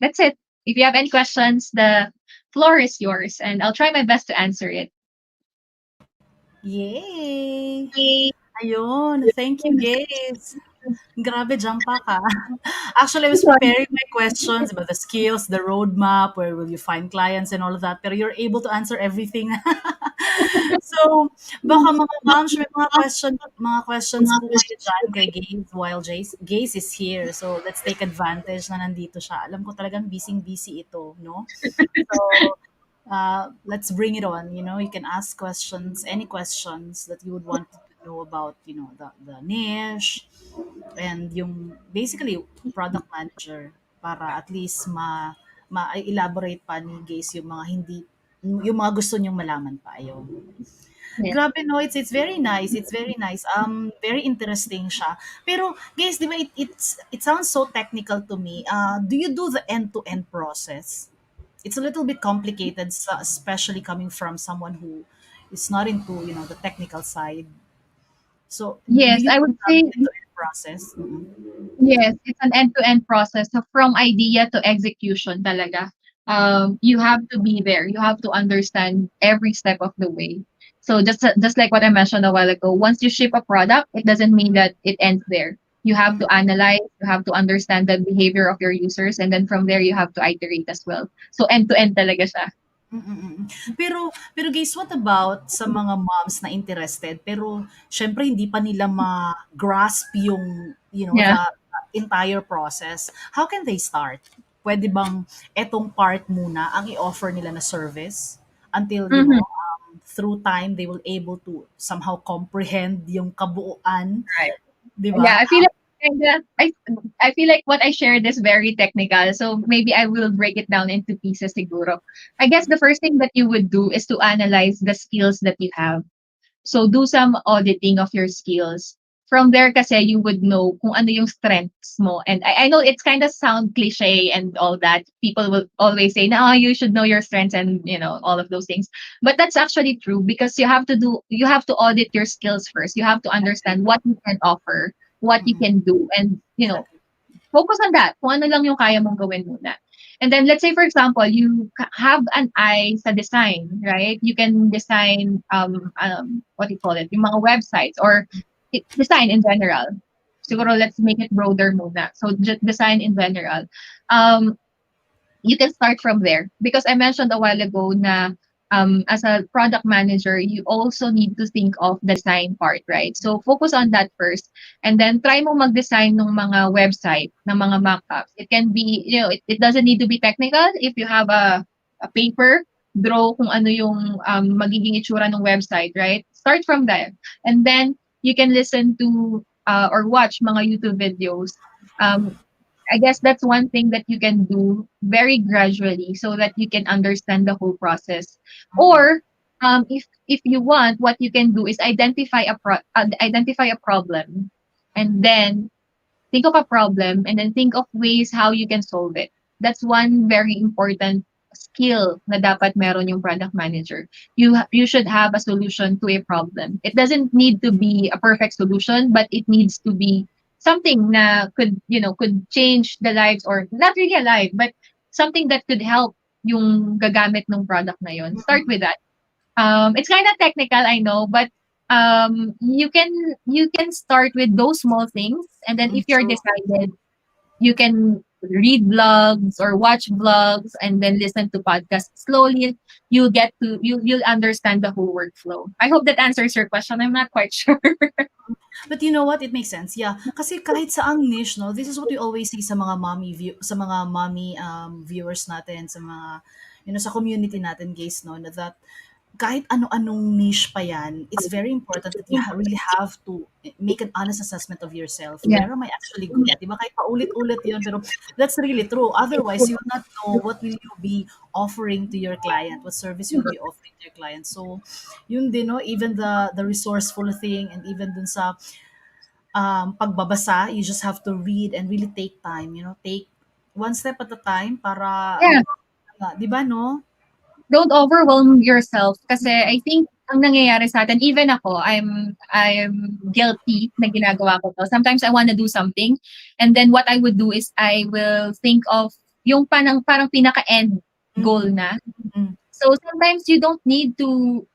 That's it. If you have any questions, the floor is yours, and I'll try my best to answer it. Yay! Ayun, thank you, guys. Grabe, jump pa ka. Actually, I was preparing my questions about the skills, the roadmap, where will you find clients and all of that, pero you're able to answer everything. So, baka mga moms, may mga questions po kayo dyan kay Gaze while Gaze is here. So, let's take advantage na nandito siya. Alam ko talagang busy-busy ito, no? So, let's bring it on. You can ask questions, any questions that you would want to know about, the niche, and yung basically product manager para at least ma-elaborate pa ni Gaze yung mga gusto niyong malaman pa ayun. Yes. Grabe no, it's very nice. It's very nice. Very interesting siya. Pero guys, di ba it sounds so technical to me. Do you do the end-to-end process? It's a little bit complicated, especially coming from someone who is not into, the technical side. So, do Yes, you I do would the say end-to-end process? Mhm. yes, it's an end-to-end process. So from idea to execution talaga. You have to be there. You have to understand every step of the way. So just like what I mentioned a while ago, once you ship a product, it doesn't mean that it ends there. You have to analyze, you have to understand the behavior of your users, and then from there you have to iterate as well. So end-to-end talaga siya. Mm. Pero guys, what about sa mga moms na interested pero siyempre hindi pa nila ma-grasp yung, Yeah. the entire process. How can they start? Pwede bang etong part muna ang i-offer nila na service until, Mhm. through time they will able to somehow comprehend yung kabuuan, Right. 'di Yeah, ba? I feel like kinda I feel like what I shared is very technical, so maybe I will break it down into pieces siguro. I guess the first thing that you would do is to analyze the skills that you have. So do some auditing of your skills. From there kasi you would know kung ano yung strengths mo. And I know it's kind of sound cliche and all that. People will always say, no, you should know your strengths and all of those things. But that's actually true because you have to audit your skills first. You have to understand what you can offer, what you Mm, can do, and exactly. focus on that. Kung ano lang yung kaya mong gawin muna. And then let's say for example, you have an eye sa design, right? You can design what do you call it? Yung mga websites or design in general. Siguro let's make it broader muna. So just design in general. Um you can start from there because I mentioned a while ago na as a product manager, you also need to think of the design part, right? So focus on that first, and then try mo mag-design ng mga website, ng mga mockups. It can be, it doesn't need to be technical. If you have a paper, draw kung ano yung magiging itsura ng website, right? Start from there, and then you can listen to or watch mga YouTube videos. Um, I guess that's one thing that you can do very gradually so that you can understand the whole process. Mm. Or if you want, what you can do is identify a problem, and then think of a problem, and then think of ways how you can solve it. That's one very important skill na dapat meron yung product manager. You should have a solution to a problem. It doesn't need to be a perfect solution, but it needs to be something na could change the lives, or not really a life, but something that could help yung gagamit ng product na yon. Start with that. It's kind of technical, I know, but you can start with those small things, and then if you're True. decided, you can read blogs or watch vlogs and then listen to podcasts slowly. You'll understand the whole workflow. I hope that answers your question. I'm not quite sure. But you know what? It makes sense. Yeah. Kasi kahit saang niche, no, this is what we always see sa mga mommy viewers natin, sa mga, sa community natin, guys, no, na that kahit ano-anong niche pa yan, it's very important that you really have to make an honest assessment of yourself. Yeah. Where am I actually good at? Diba? Kahit paulit-ulit yun, pero that's really true. Otherwise, you will not know what will you be offering to your client, what service you'll be offering to your client. So, yun din, no? Even the resourceful thing and even dun sa pagbabasa, you just have to read and really take time, take one step at a time para, Yeah. di ba, no? Don't overwhelm yourself kasi I think ang nangyayari sa atin, even ako, I'm guilty na ginagawa ko 'to. Sometimes I wanna do something and then what I would do is I will think of yung parang pinaka-end goal Mm, na. mm. So sometimes you don't need to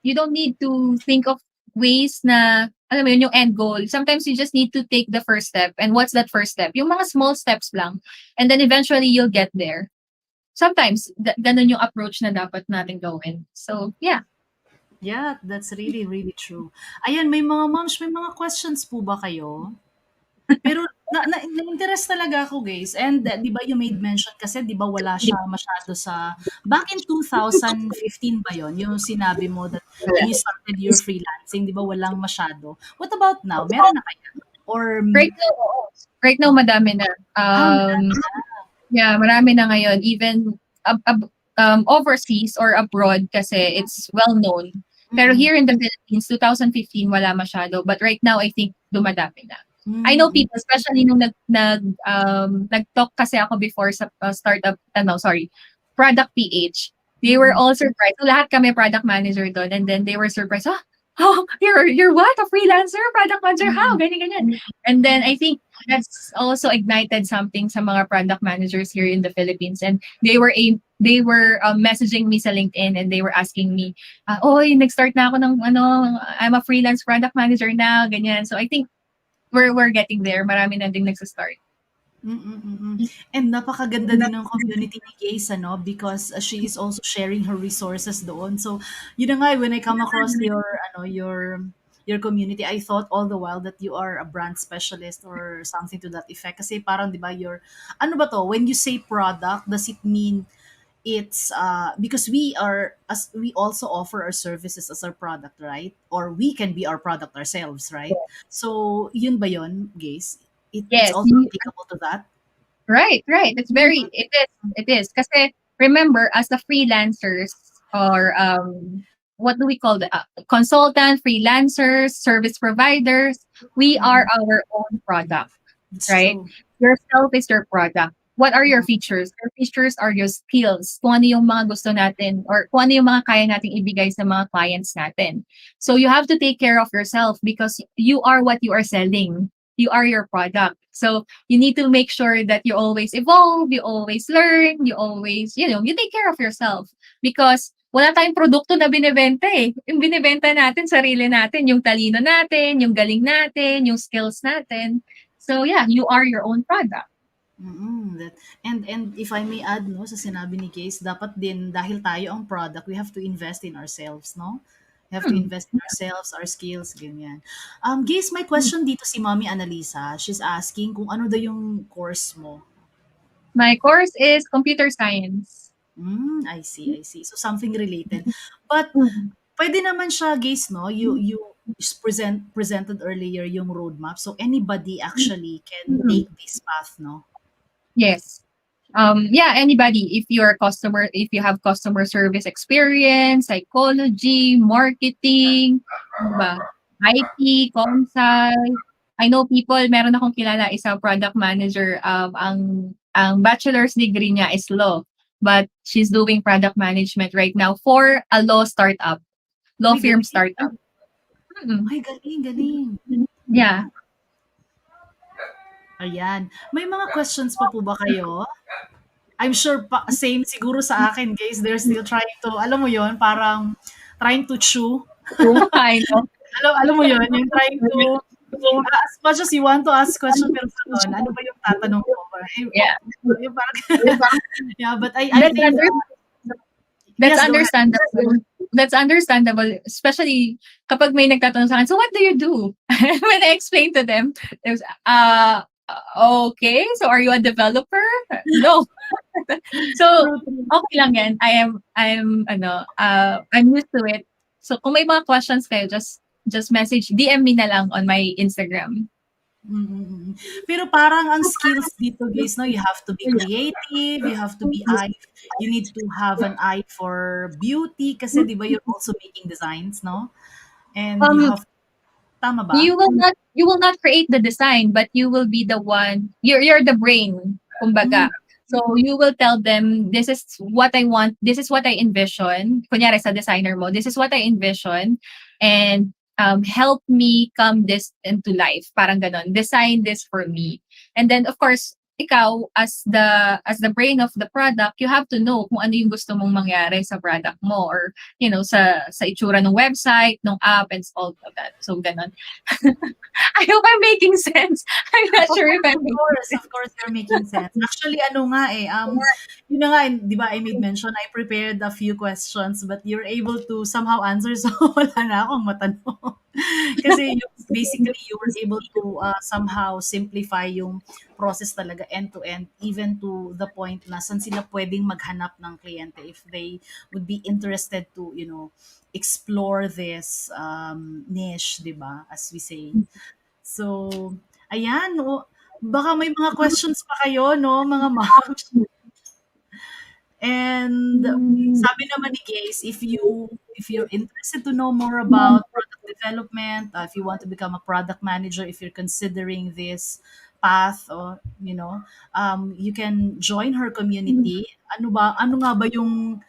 think of ways na alam mo yun, yung end goal. Sometimes you just need to take the first step. And what's that first step? Yung mga small steps lang. And then eventually you'll get there. Sometimes ganun yung approach na dapat natin gawin. So, yeah. Yeah, that's really, really true. Ayan, may mga moms, may mga questions po ba kayo? Pero na-interest talaga ako, guys. And 'di ba you made mention kasi 'di ba wala siya masyado sa back in 2015 ba 'yon, yung sinabi mo that when you started your freelancing, 'di ba walang masyado. What about now? Meron na kaya? Or Right now, oo. Right now, oh, madami na. marami na. Yeah, marami na ngayon. Even overseas or abroad kasi it's well known. Pero Mm, here in the Philippines, 2015 wala masyado. But right now, I think dumadami na. I know mm, people, especially nung nag-talk kasi ako before sa startup, sorry, Product PH. They were mm, all surprised. So lahat kami product manager doon and then they were surprised. Oh, you're what? A freelancer? Product manager? How? mm, Ganyan, ganyan. And then I think that's also ignited something sa mga product managers here in the Philippines. And they were messaging me sa LinkedIn and they were asking me, oy, nag-start na ako ng I'm a freelance product manager now, ganyan. So I think we're getting there. Marami na ding nagsa-start. And napakaganda din ng community ni Gaze, ano, because she is also sharing her resources doon. So, yun na nga, when I come across your community, I thought all the while that you are a brand specialist or something to that effect. Kasi parang, di ba, ano ba to, when you say product, does it mean it's because we also offer our services as our product, right? Or we can be our product ourselves, right? So, yun ba yun, Gaze? It's Yes. also applicable to that? Right, right. Mm, It is. Kasi remember, as the freelancers or what do we call the consultant, freelancers, service providers, we are mm. our own product, It's right? true. Yourself is your product. What are your Mm, features? Your features are your skills. Kung ano yung mga gusto natin or kung ano yung mga kaya nating ibigay sa mga clients natin. So you have to take care of yourself because you are what you are selling. You are your product. So you need to make sure that you always evolve, you always learn, you always, you take care of yourself. Because wala tayong produkto na binebenta eh. Yung binebenta natin, sarili natin, yung talino natin, yung galing natin, yung skills natin. So yeah, you are your own product. and if I may add, no, sa sinabi ni Case, dapat din dahil tayo ang product, we have to invest in ourselves, no? We have to Hmm. invest in ourselves, our skills, ganyan. Case, may question dito si Mommy Annalisa. She's asking kung ano daw yung course mo. My course is computer science. I see, I see. So something related. But Mhm. pwede naman siya, Gaze, no? You presented earlier yung roadmap. So anybody actually can Mhm. take this path, no? Yes. Yeah, anybody, if you have customer service experience, psychology, marketing, ano ba, IT, consult. I know people, meron akong kilala, isang product manager, ang bachelor's degree niya is law, but she's doing product management right now for a law Uy, firm galing. startup. Mm. Ay, galing, galing. Yeah. Ayan. May mga questions pa po ba kayo? I'm sure same siguro sa akin, guys. They're still trying to, alam mo yon, parang trying to chew. I know. Alam mo yon, yung trying to, as much as you want to ask question, pero sa ano ba yung tatanong ko? Yeah. Yung parang, yeah, but I That's think, That's yes, go ahead. understandable. That's understandable, especially kapag may nagtatanong sa akin, "So what do you do?" When I explain to them, it was, okay, so are you a developer?" No. So, True, true. okay lang yan. I'm used to it. So kung may mga questions kayo, just message, DM me na lang on my Instagram. Mm. Pero parang ang skills dito guys, no, you have to be creative, you have to be eye, you need to have an eye for beauty kasi 'di ba you're also making designs, no? And you Um, have, tama ba? you will not create the design, but you will be the one, you're the brain, Mm. kumbaga. So you will tell them, this is what I want, this is what I envision. Kunyari sa designer mo, this is what I envision, and help me come this into life. Parang ganon. Design this for me. And then of course, ikaw as the brain of the product, you have to know kung ano yung gusto mong mangyari sa product mo, or sa itsura ng website, ng app, and all of that. So ganon. I hope I'm making sense. I'm not sure if I'm making Of course, you're making sense. Actually, ano nga eh, yun na nga, di ba, I made mention, I prepared a few questions, but you're able to somehow answer, so wala na akong matanong. Kasi basically, you were able to somehow simplify yung process talaga end to end, even to the point na saan sila pwedeng maghanap ng kliyente if they would be interested to, explore this niche, di ba, as we say. So, ayan, no, baka may mga questions pa kayo, no, mga ma'am. And sabi naman ni Gaze, if you're interested to know more about product development, if you want to become a product manager, if you're considering this path, or you can join her community. Ano nga ba yung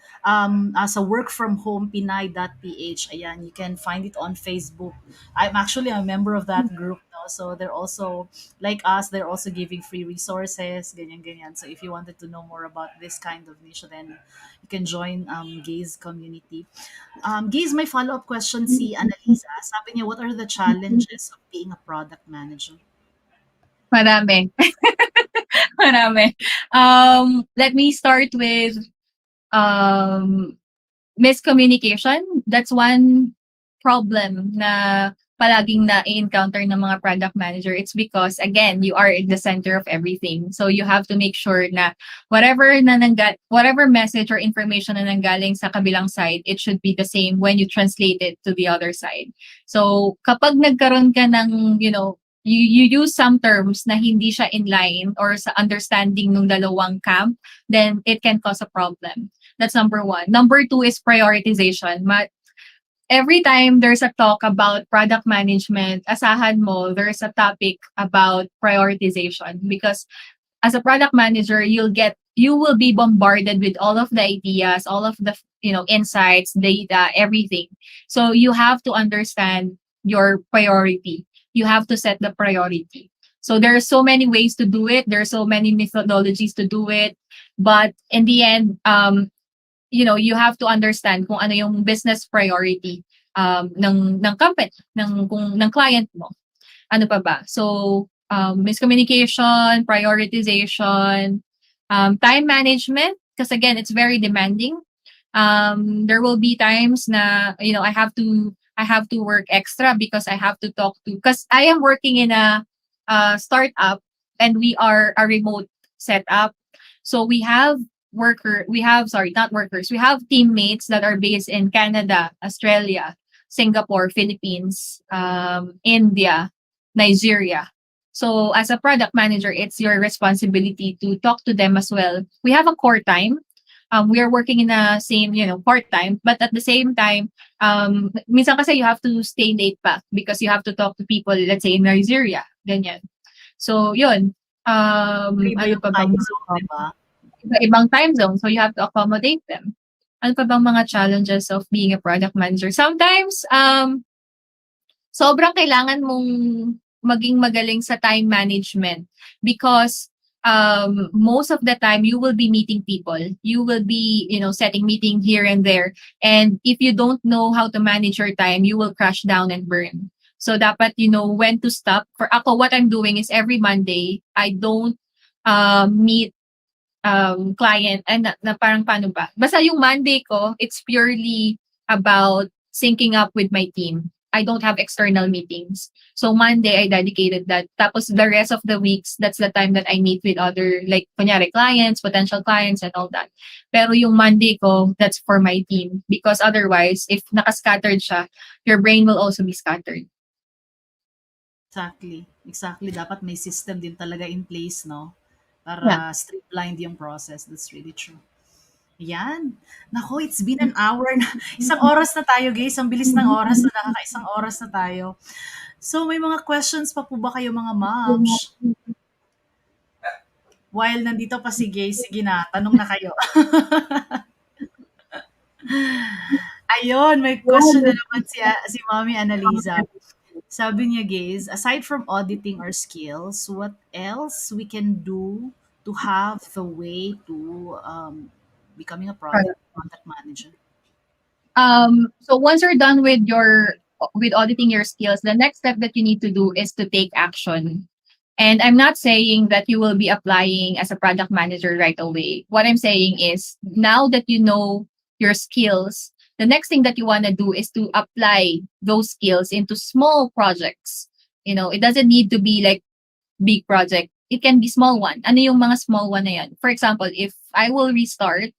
sa work from home Pinay.ph? Ayan, you can find it on Facebook. I'm actually a member of that group now, so they're also like us, they're also giving free resources, ganyan, ganyan. So if you wanted to know more about this kind of niche, then you can join Gaze community. Gaze, my follow-up question si Annalisa. Sabi niya, what are the challenges of being a product manager? Marami. Marami. Let me start with um, miscommunication. That's one problem na palaging na-encounter ng mga product manager. It's because, again, you are in the center of everything. So you have to make sure na whatever message or information na nanggaling sa kabilang side, it should be the same when you translate it to the other side. So kapag nagkaroon ka ng, you use some terms na hindi siya in line or sa understanding ng dalawang camp, then it can cause a problem. That's number one. Number two is prioritization. Every time there's a talk about product management, asahan mo, there's a topic about prioritization, because as a product manager, you will be bombarded with all of the ideas, all of the insights, data, everything. So you have to understand your priority. You have to set the priority. So there are so many ways to do it. There are so many methodologies to do it. But in the end, you have to understand kung ano yung business priority ng company, ng client mo. Ano pa ba? So, miscommunication, prioritization, time management, because again, it's very demanding. There will be times na, I have to work extra because I have to talk to, because I am working in a startup, and we are a remote setup. So we have not workers, we have teammates that are based in Canada, Australia, Singapore, Philippines, India, Nigeria. So as a product manager, it's your responsibility to talk to them as well. We have a core time. We are working in a same, part-time, but at the same time, minsan kasi you have to stay late pa because you have to talk to people, let's say in Nigeria, ganyan. So, yun. Iba Ano yung pa bang time zone, di ba? iba-ibang time zone, so you have to accommodate them. Ano pa bang mga challenges of being a product manager? Sometimes, sobrang kailangan mong maging magaling sa time management because most of the time you will be meeting people. You will be, setting meeting here and there. And if you don't know how to manage your time, you will crash down and burn. So dapat you know when to stop. For ako, what I'm doing is every Monday, I don't meet client, and na parang paano ba? Basta yung Monday ko, it's purely about syncing up with my team. I don't have external meetings. So Monday, I dedicated that. Tapos the rest of the weeks, that's the time that I meet with other, like, kunyari, clients, potential clients, and all that. Pero yung Monday ko, that's for my team. Because otherwise, if nakascattered siya, your brain will also be scattered. Exactly. Exactly. Dapat may system din talaga in place, no? Yeah. Para streamlined yung process. That's really true. Yan. Nako, it's been an hour na. Isang oras na tayo, guys. Ang bilis ng oras na nakakaisang oras na tayo. So, may mga questions pa po ba kayo mga moms? While nandito pa si Gay, sige na, tanong na kayo. Ayun, may question na naman si Mommy Annalisa. Sabi niya, guys, aside from auditing our skills, what else we can do to have the way to becoming a product manager? So once you're done with your with auditing your skills, the next step that you need to do is to take action. And I'm not saying that you will be applying as a product manager right away. What I'm saying is now that you know your skills, the next thing that you want to do is to apply those skills into small projects. It doesn't need to be like big project. It can be small one. Ano yung mga small one na yan? For example, if I will restart,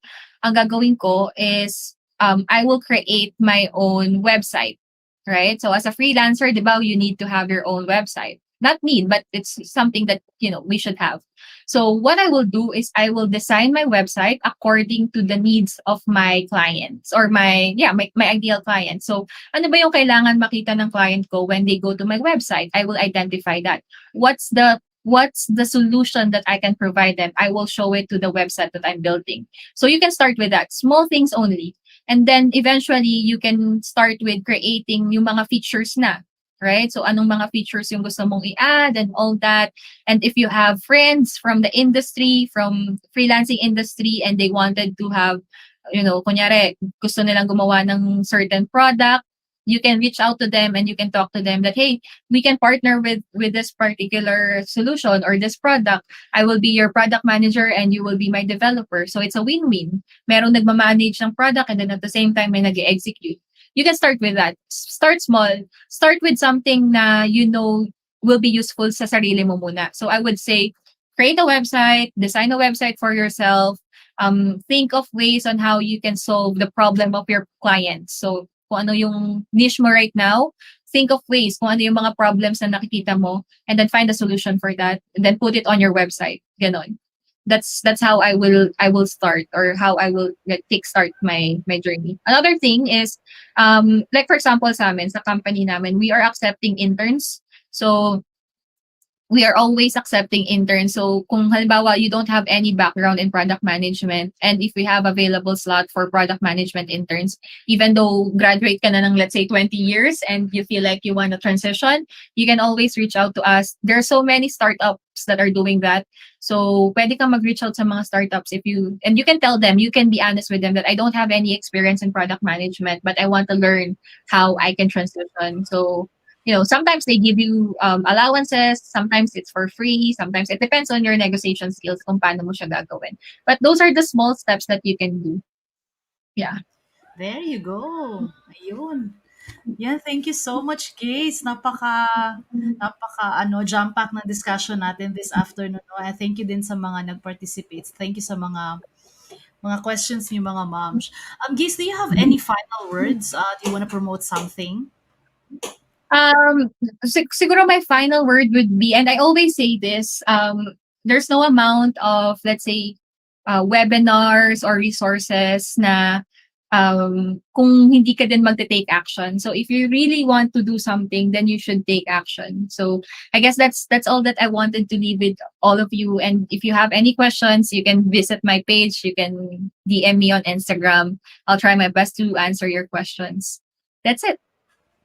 ang gagawin ko is I will create my own website, right? So as a freelancer, di ba, you need to have your own website. Not need, but it's something that, we should have. So what I will do is I will design my website according to the needs of my clients or my ideal client. So ano ba yung kailangan makita ng client ko when they go to my website? I will identify that. What's the solution that I can provide them? I will show it to the website that I'm building. So you can start with that. Small things only. And then eventually you can start with creating yung mga features na, right? So anong mga features yung gusto mong i-add and all that. And if you have friends from the industry, from freelancing industry, and they wanted to have, kunyari, gusto nilang gumawa ng certain product, you can reach out to them and you can talk to them that, hey, we can partner with this particular solution or this product. I will be your product manager and you will be my developer. So it's a win-win. Merong nagmamanage ng product and then at the same time may nag-execute. You can start with that. Start small. Start with something na will be useful sa sarili mo muna. So I would say, create a website, design a website for yourself, think of ways on how you can solve the problem of your clients. So kung ano yung niche mo right now, think of ways kung ano yung mga problems na nakikita mo, and then find a solution for that, and then put it on your website. Ganon. That's how I will start, or how I will kickstart my journey. Another thing is, like for example sa amin, sa company namin, we are accepting interns. So we are always accepting interns. So kung halimbawa you don't have any background in product management, and if we have available slot for product management interns, even though graduate ka na ng, let's say, 20 years and you feel like you want to transition, you can always reach out to us. There are so many startups that are doing that. So pwede kang mag-reach out sa mga startups and you can tell them, you can be honest with them that I don't have any experience in product management, but I want to learn how I can transition. So sometimes they give you allowances, sometimes it's for free, sometimes it depends on your negotiation skills kung paano mo siya gagawin. But those are the small steps that you can do. Yeah. There you go. Ayun. Yeah, thank you so much, guys. Jam-pack na discussion natin this afternoon. No? And thank you din sa mga nag-participate. Thank you sa mga questions niyo mga moms. Guys, do you have any final words? Do you want to promote something? Siguro my final word would be, and I always say this, there's no amount of, let's say, webinars or resources na kung hindi ka din magte-take action. So if you really want to do something, then you should take action. So I guess that's all that I wanted to leave with all of you. And if you have any questions, you can visit my page. You can DM me on Instagram. I'll try my best to answer your questions. That's it.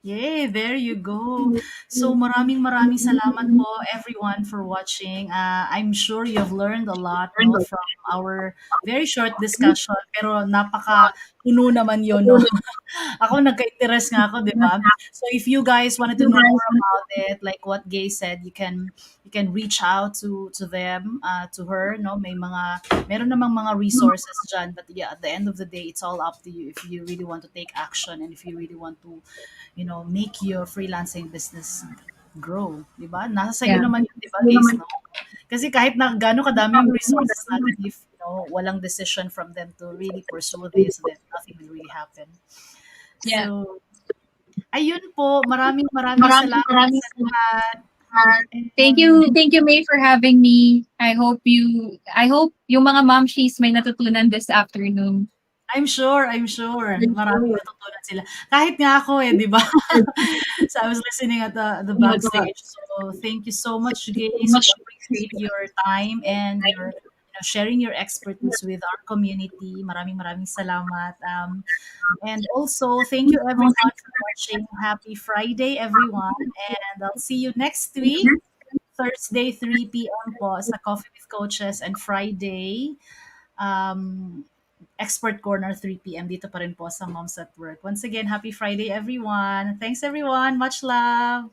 Yay, there you go. So maraming salamat po everyone for watching. I'm sure you've learned a lot no from our very short discussion pero puno naman yun, no? Ako nagka-interest nga ako, 'di ba? So if you guys wanted to know more about it, like what Gay said, you can reach out to them, to her, no? Meron namang mga resources diyan, but yeah, at the end of the day, it's all up to you if you really want to take action and if you really want to, make your freelancing business grow, 'di ba? Nasa sa iyo Yeah. naman yun, 'di ba, Gays, no? Kasi kahit na gaano kadami yung resources natin, if walang decision from them to really pursue this, then nothing will really happen. Yeah. So, ayun po, maraming maraming Maraming salamat maraming sa lahat. And thank you, May, for having me. I hope yung mga momshies may natutunan this afternoon. I'm sure, maraming natutunan sila. Kahit nga ako eh, 'di ba? So I was listening at the backstage. So thank you so much, guys. We appreciate your time and your sharing your expertise with our community. Maraming maraming salamat. And also, thank you everyone for watching. Happy Friday, everyone. And I'll see you next week, Thursday, 3 p.m. po sa Coffee with Coaches, and Friday, um, Expert Corner, 3 p.m. dito pa rin po sa Moms at Work. Once again, happy Friday, everyone. Thanks, everyone. Much love.